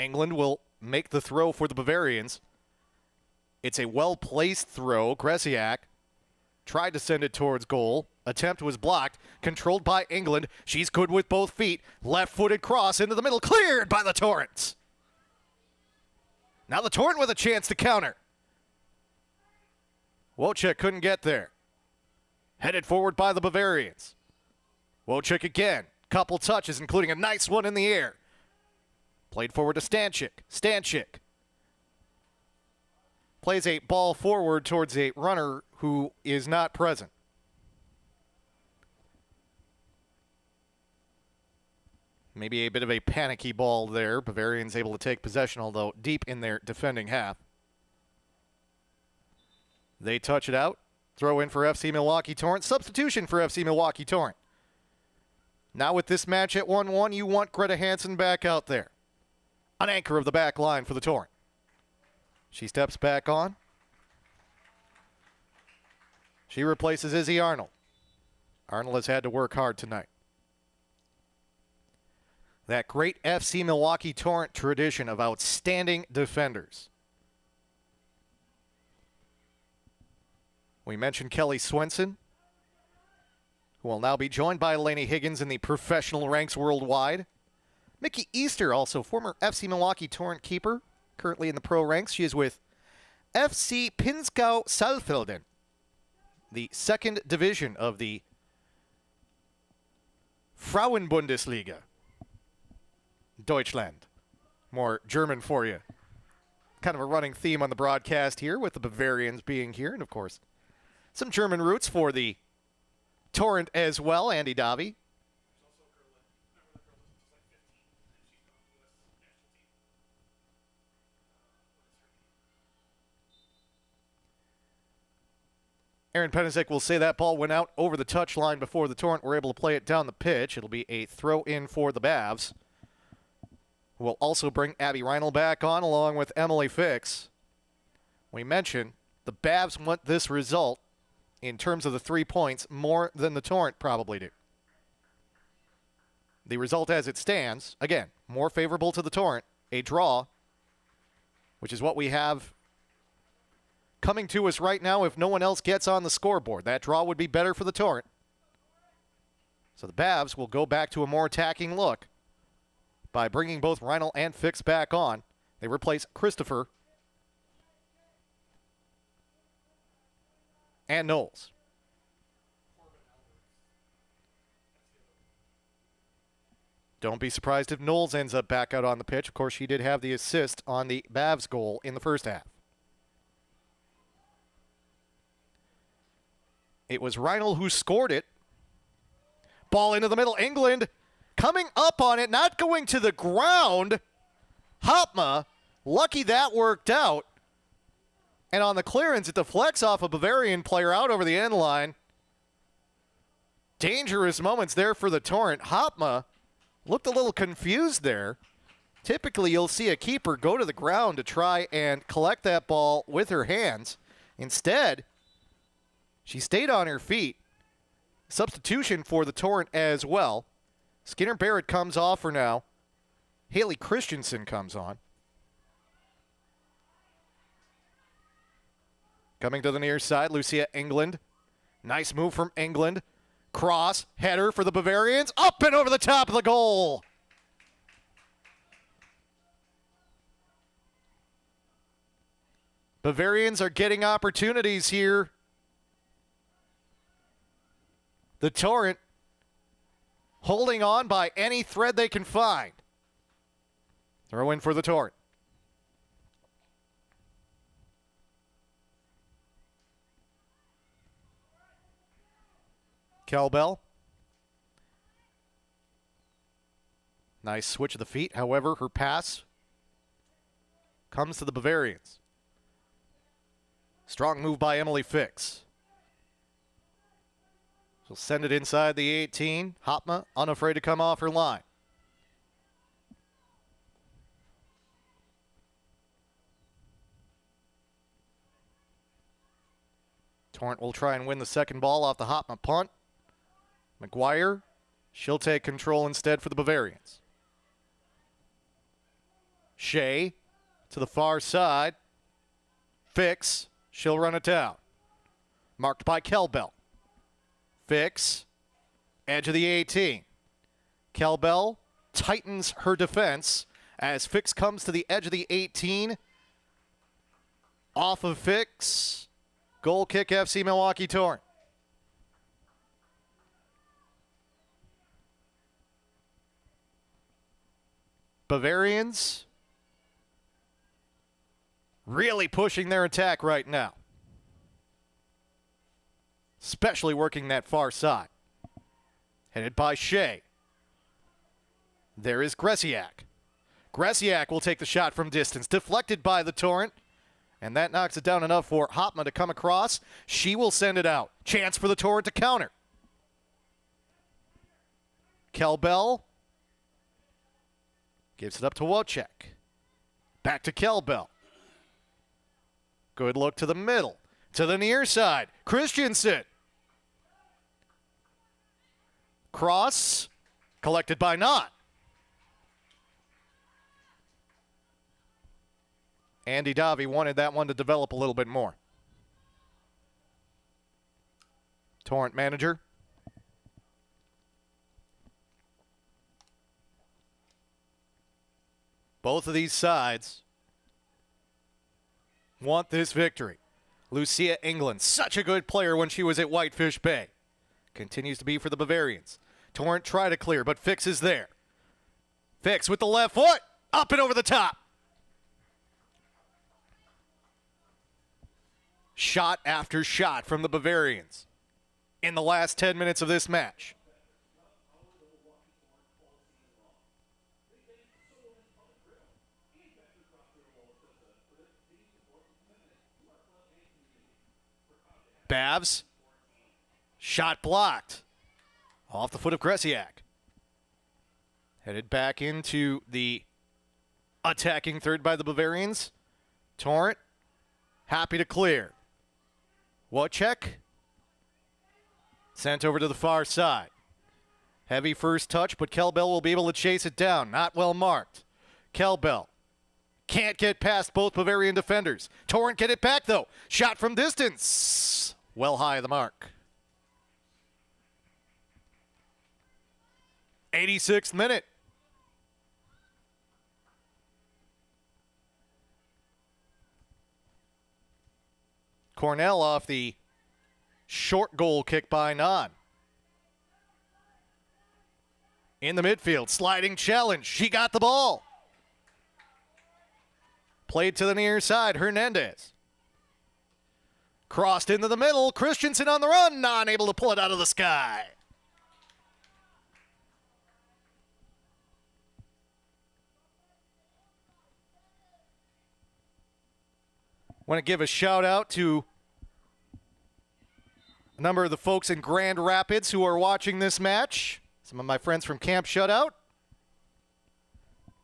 England will make the throw for the Bavarians. It's a well-placed throw. Gresiak tried to send it towards goal. Attempt was blocked. Controlled by England. She's good with both feet. Left-footed cross into the middle. Cleared by the Torrent. Now the Torrent with a chance to counter. Wojcik couldn't get there. Headed forward by the Bavarians. Wojcik again. Couple touches, including a nice one in the air. Played forward to Stanchik. Stanchik plays a ball forward towards a runner who is not present. Maybe a bit of a panicky ball there. Bavarians able to take possession, although deep in their defending half. They touch it out. Throw in for FC Milwaukee Torrent. Substitution for FC Milwaukee Torrent. Now with this match at 1-1, you want Greta Hansen back out there. An anchor of the back line for the Torrent. She steps back on. She replaces Izzy Arnold. Arnold has had to work hard tonight. That great FC Milwaukee Torrent tradition of outstanding defenders. We mentioned Kelly Swenson, who will now be joined by Lainey Higgins in the professional ranks worldwide. Mickey Easter, also former FC Milwaukee Torrent keeper, currently in the pro ranks. She is with FC Pinzgau Saalfelden, the second division of the Frauenbundesliga. Deutschland. More German for you. Kind of a running theme on the broadcast here, with the Bavarians being here, and of course, some German roots for the Torrent as well. Andy Davi. Aaron Penisic will say that ball went out over the touchline before the Torrent were able to play it down the pitch. It'll be a throw-in for the Bavs. We'll also bring Abby Reinl back on along with Emily Fix. We mentioned the Bavs want this result in terms of the 3 points more than the Torrent probably do. The result as it stands, again, more favorable to the Torrent, a draw, which is what we have coming to us right now if no one else gets on the scoreboard. That draw would be better for the Torrent. So the Bavs will go back to a more attacking look by bringing both Reinl and Fix back on. They replace Christopher and Knowles. Don't be surprised if Knowles ends up back out on the pitch. Of course, she did have the assist on the Bavs goal in the first half. It was Reinl who scored it. Ball into the middle. England coming up on it, not going to the ground. Hopma, lucky that worked out. And on the clearance, it deflects off a Bavarian player out over the end line. Dangerous moments there for the Torrent. Hopma looked a little confused there. Typically, you'll see a keeper go to the ground to try and collect that ball with her hands. Instead, she stayed on her feet. Substitution for the Torrent as well. Skinner Barrett comes off for now. Haley Christensen comes on. Coming to the near side, Lucia England. Nice move from England. Cross, header for the Bavarians. Up and over the top of the goal. Bavarians are getting opportunities here. The Torrent holding on by any thread they can find. Throw in for the Torrent. Kelbell. Nice switch of the feet. However, her pass comes to the Bavarians. Strong move by Emily Fix. She'll send it inside the 18. Hopma unafraid to come off her line. Torrent will try and win the second ball off the Hopma punt. McGuire, she'll take control instead for the Bavarians. Shea to the far side. Fix. She'll run it down. Marked by Kelbell. Fix. Edge of the 18. Kelbell tightens her defense as Fix comes to the edge of the 18. Off of Fix. Goal kick FC Milwaukee Torrent. Bavarians really pushing their attack right now. Especially working that far side. Headed by Shea. There is Gresiak. Gresiak will take the shot from distance. Deflected by the Torrent. And that knocks it down enough for Hopma to come across. She will send it out. Chance for the Torrent to counter. Kelbell gives it up to Wojcik. Back to Kelbell. Good look to the middle. To the near side. Christensen. Cross. Collected by Knott. Andy Davi wanted that one to develop a little bit more. Torrent manager. Both of these sides want this victory. Lucia England, such a good player when she was at Whitefish Bay. Continues to be for the Bavarians. Torrent try to clear, but Fix is there. Fix with the left foot. Up and over the top. Shot after shot from the Bavarians in the last 10 minutes of this match. Bavs. Shot blocked. Off the foot of Gresiak. Headed back into the attacking third by the Bavarians. Torrent. Happy to clear. Wojcik. Sent over to the far side. Heavy first touch, but Kelbell will be able to chase it down. Not well marked. Kelbell. Can't get past both Bavarian defenders. Torrent get it back, though. Shot from distance. Well high of the mark. 86th minute. Cornell off the short goal kick by Nod. In the midfield, sliding challenge. She got the ball. Played to the near side, Hernandez. Crossed into the middle, Christensen on the run, not able to pull it out of the sky. Want to give a shout out to a number of the folks in Grand Rapids who are watching this match. Some of my friends from Camp Shutout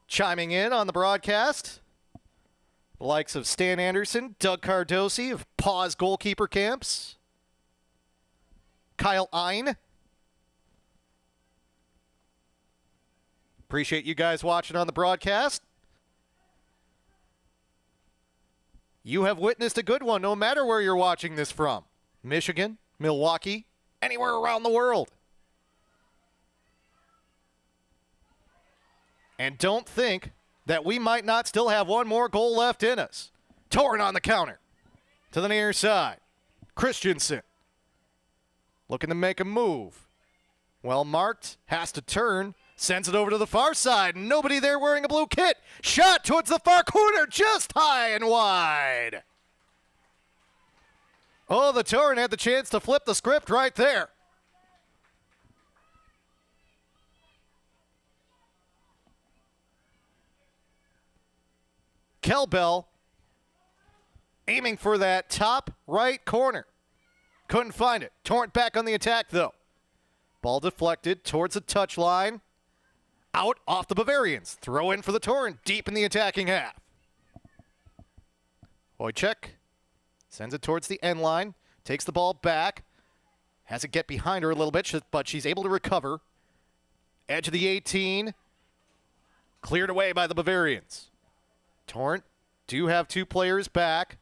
chiming in on the broadcast. The likes of Stan Anderson, Doug Cardosi of Paws Goalkeeper Camps, Kyle Ein. Appreciate you guys watching on the broadcast. You have witnessed a good one no matter where you're watching this from. Michigan, Milwaukee, anywhere around the world. And don't think that we might not still have one more goal left in us. Torrent on the counter. To the near side. Christensen. Looking to make a move. Well marked. Has to turn. Sends it over to the far side. Nobody there wearing a blue kit. Shot towards the far corner. Just high and wide. Oh, the Torrent had the chance to flip the script right there. Kelbell aiming for that top right corner. Couldn't find it. Torrent back on the attack, though. Ball deflected towards the touchline. Out off the Bavarians. Throw in for the Torrent deep in the attacking half. Wojcik sends it towards the end line. Takes the ball back. Has it get behind her a little bit, but she's able to recover. Edge of the 18. Cleared away by the Bavarians. Torrent do have 2 players back.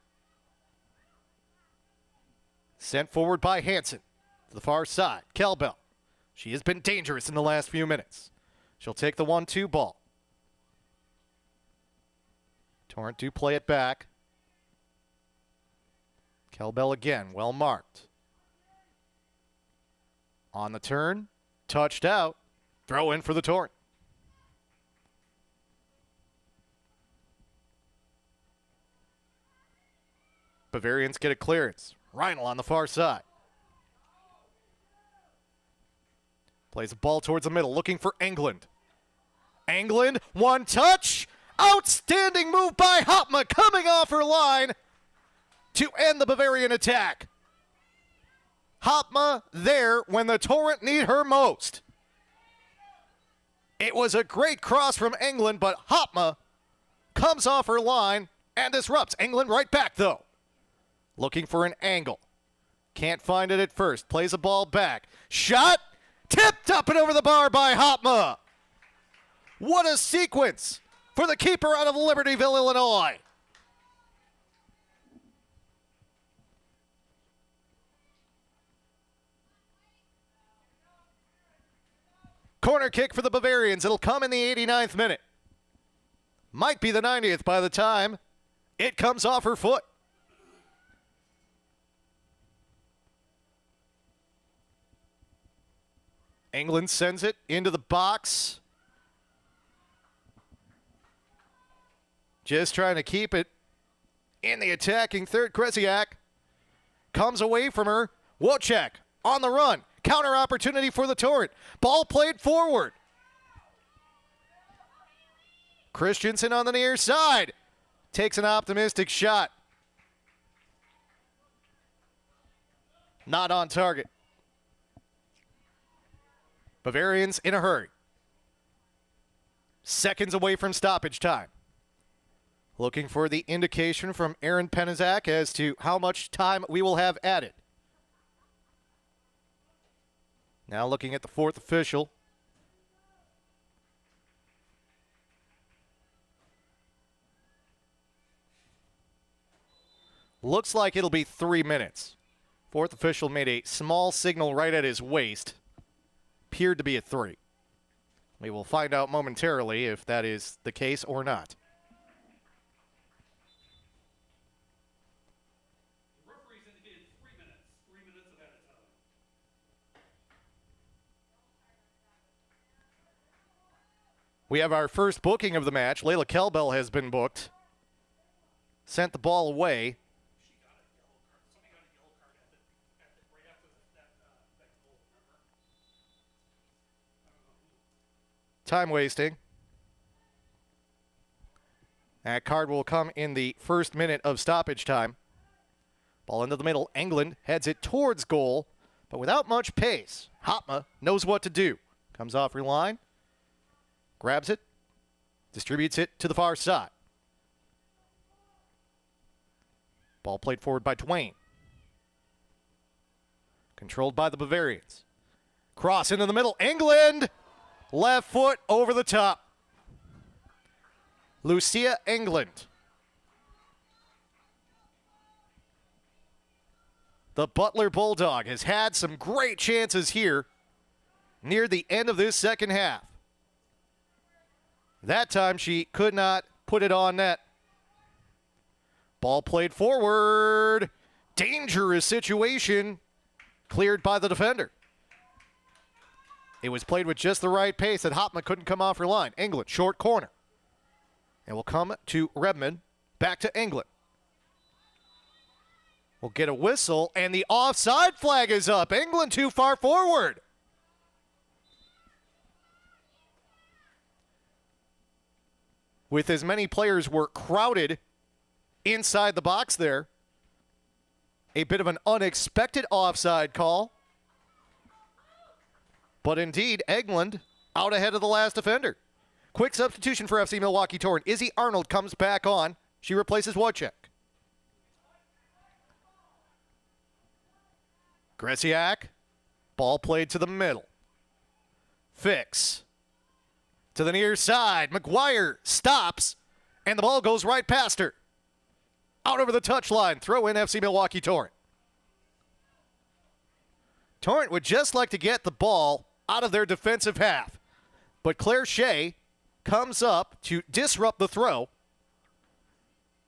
Sent forward by Hansen to the far side. Kelbell. She has been dangerous in the last few minutes. She'll take the 1-2 ball. Torrent do play it back. Kelbell again, well marked. On the turn, touched out. Throw in for the Torrent. Bavarians get a clearance. Reinl on the far side. Plays the ball towards the middle, looking for England. England, one touch. Outstanding move by Hopma, coming off her line to end the Bavarian attack. Hopma there when the Torrent need her most. It was a great cross from England, but Hopma comes off her line and disrupts. England right back, though. Looking for an angle. Can't find it at first. Plays the ball back. Shot. Tipped up and over the bar by Hopma. What a sequence for the keeper out of Libertyville, Illinois. Corner kick for the Bavarians. It'll come in the 89th minute. Might be the 90th by the time it comes off her foot. England sends it into the box. Just trying to keep it in the attacking third. Kresiak comes away from her. Wojciech on the run. Counter opportunity for the Torrent. Ball played forward. Christensen on the near side. Takes an optimistic shot. Not on target. Bavarians in a hurry. Seconds away from stoppage time. Looking for the indication from Aaron Penizak as to how much time we will have added. Now looking at the 4th official. Looks like it'll be 3 minutes. 4th official made a small signal right at his waist. Appeared to be a 3. We will find out momentarily if that is the case or not. The referees indicated 3 minutes. 3 minutes of added time. We have our first booking of the match. Layla Kelbell has been booked. Sent the ball away. She got a yellow card. Somebody got a yellow card right after that goal, remember? Time wasting. That card will come in the first minute of stoppage time. Ball into the middle. England heads it towards goal, but without much pace. Hopma knows what to do. Comes off her line. Grabs it. Distributes it to the far side. Ball played forward by Twain. Controlled by the Bavarians. Cross into the middle. England! Left foot over the top. Lucia England. The Butler Bulldog has had some great chances here near the end of this second half. That time she could not put it on net. Ball played forward. Dangerous situation. Cleared by the defender. It was played with just the right pace that Hopma couldn't come off her line. England, short corner. And will come to Redmond. Back to England. We'll get a whistle, and the offside flag is up. England too far forward. With as many players were crowded inside the box there. A bit of an unexpected offside call. But indeed, England out ahead of the last defender. Quick substitution for FC Milwaukee Torrent. Izzy Arnold comes back on. She replaces Wojciech. Gresiak. Ball played to the middle. Fix. To the near side. McGuire stops And the ball goes right past her. Out over the touchline. Throw in FC Milwaukee Torrent. Torrent would just like to get the ball out of their defensive half. But Claire Shea comes up to disrupt the throw.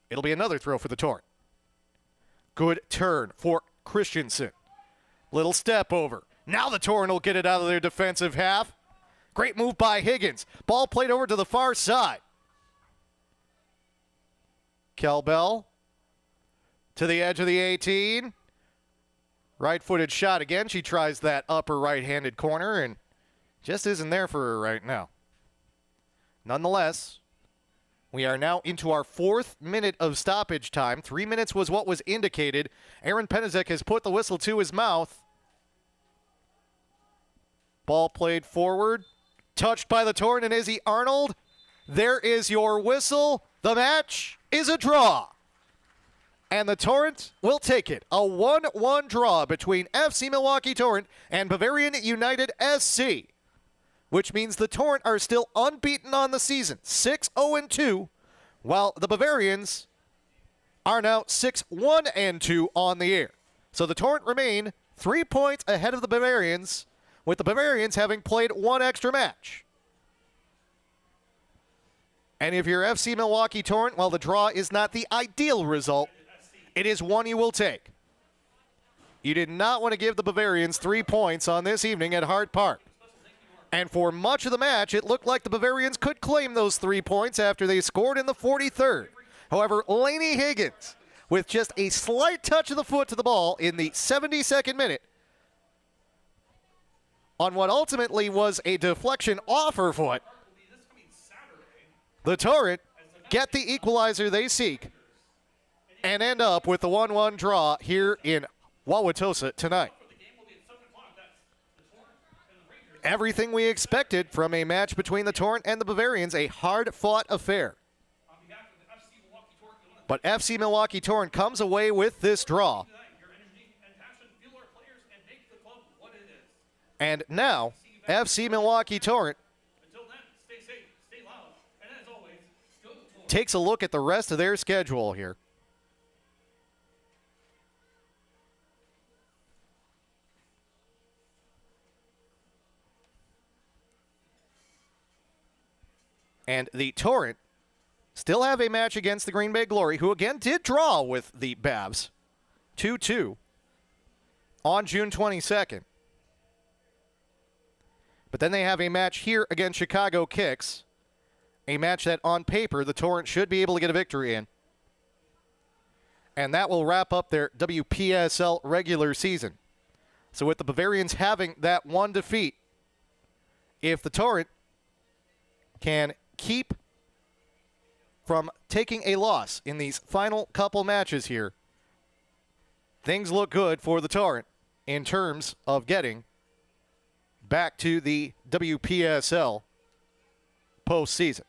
It'll be another throw for the Torrent. Good turn for Christensen. Little step over. Now the Torrent will get it out of their defensive half. Great move by Higgins. Ball played over to the far side. Kelbell to the edge of the 18. Right-footed shot again. She tries that upper right-handed corner and just isn't there for her right now. Nonetheless, we are now into our 4th minute of stoppage time. 3 minutes was what was indicated. Aaron Penizek has put the whistle to his mouth. Ball played forward. Touched by the Torrent and Izzy Arnold. There is your whistle. The match is a draw. And the Torrent will take it. A 1-1 draw between FC Milwaukee Torrent and Bavarian United SC. Which means the Torrent are still unbeaten on the season, 6-0-2, while the Bavarians are now 6-1-2 on the air. So the Torrent remain 3 points ahead of the Bavarians, with the Bavarians having played one extra match. And if you're FC Milwaukee Torrent, while the draw is not the ideal result, it is one you will take. You did not want to give the Bavarians 3 points on this evening at Hart Park. And for much of the match, it looked like the Bavarians could claim those 3 points after they scored in the 43rd. However, Lainey Higgins, with just a slight touch of the foot to the ball in the 72nd minute, on what ultimately was a deflection off her foot, the Torrent get the equalizer they seek and end up with the 1-1 draw here in Wauwatosa tonight. Everything we expected from a match between the Torrent and the Bavarians, a hard-fought affair. But FC Milwaukee Torrent comes away with this draw. And now, FC Milwaukee Torrent takes a look at the rest of their schedule here. And the Torrent still have a match against the Green Bay Glory, who again did draw with the Babs 2-2 on June 22nd. But then they have a match here against Chicago Kicks, a match that on paper the Torrent should be able to get a victory in. And that will wrap up their WPSL regular season. So with the Bavarians having that one defeat, if the Torrent can keep from taking a loss in these final couple matches here, things look good for the Torrent in terms of getting back to the WPSL postseason.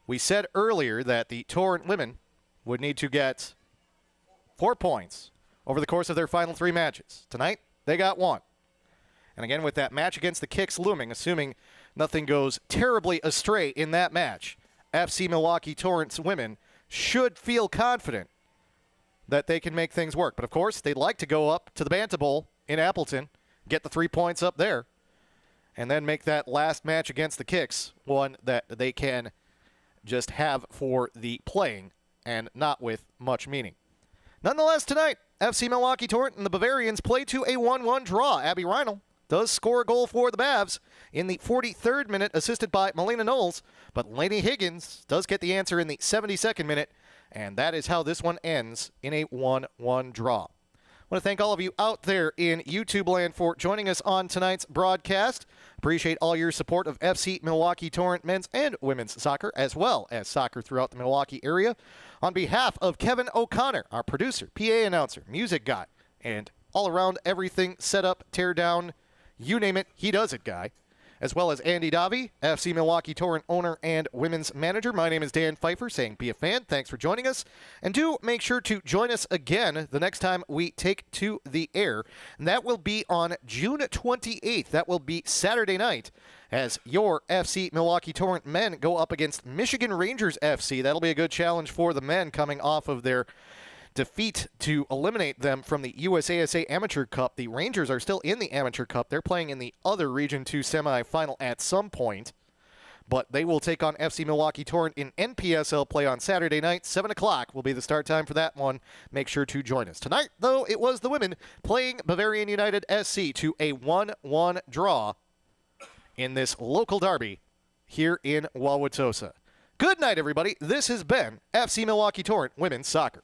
We said earlier that the Torrent women would need to get 4 points over the course of their final 3 matches. Tonight, they got 1. And again, with that match against the Kicks looming, assuming nothing goes terribly astray in that match, FC Milwaukee Torrent's women should feel confident that they can make things work. But of course, they'd like to go up to the Banta Bowl in Appleton, get the 3 points up there, and then make that last match against the Kicks one that they can just have for the playing and not with much meaning. Nonetheless, tonight, FC Milwaukee Torrent and the Bavarians play to a 1-1 draw. Abby Reinl does score a goal for the Bavs in the 43rd minute, assisted by Melina Knowles, but Lainey Higgins does get the answer in the 72nd minute, and that is how this one ends in a 1-1 draw. I want to thank all of you out there in YouTube land for joining us on tonight's broadcast. Appreciate all your support of FC Milwaukee Torrent men's and women's soccer, as well as soccer throughout the Milwaukee area. On behalf of Kevin O'Connor, our producer, PA announcer, music guy, and all around everything set up, tear down, you name it, he does it guy. as well as Andy Davi, FC Milwaukee Torrent owner and women's manager. My name is Dan Pfeiffer, saying be a fan. Thanks for joining us. And do make sure to join us again the next time we take to the air. And that will be on June 28th. That will be Saturday night, as your FC Milwaukee Torrent men go up against Michigan Rangers FC. That'll be a good challenge for the men coming off of their defeat to eliminate them from the USASA Amateur Cup. The Rangers are still in the Amateur Cup. They're playing in the other Region 2 semifinal at some point, but they will take on FC Milwaukee Torrent in NPSL play on Saturday night. 7 o'clock will be the start time for that one. Make sure to join us. Tonight, though, it was the women playing Bavarian United SC to a 1-1 draw in this local derby here in Wauwatosa. Good night, everybody. This has been FC Milwaukee Torrent Women's Soccer.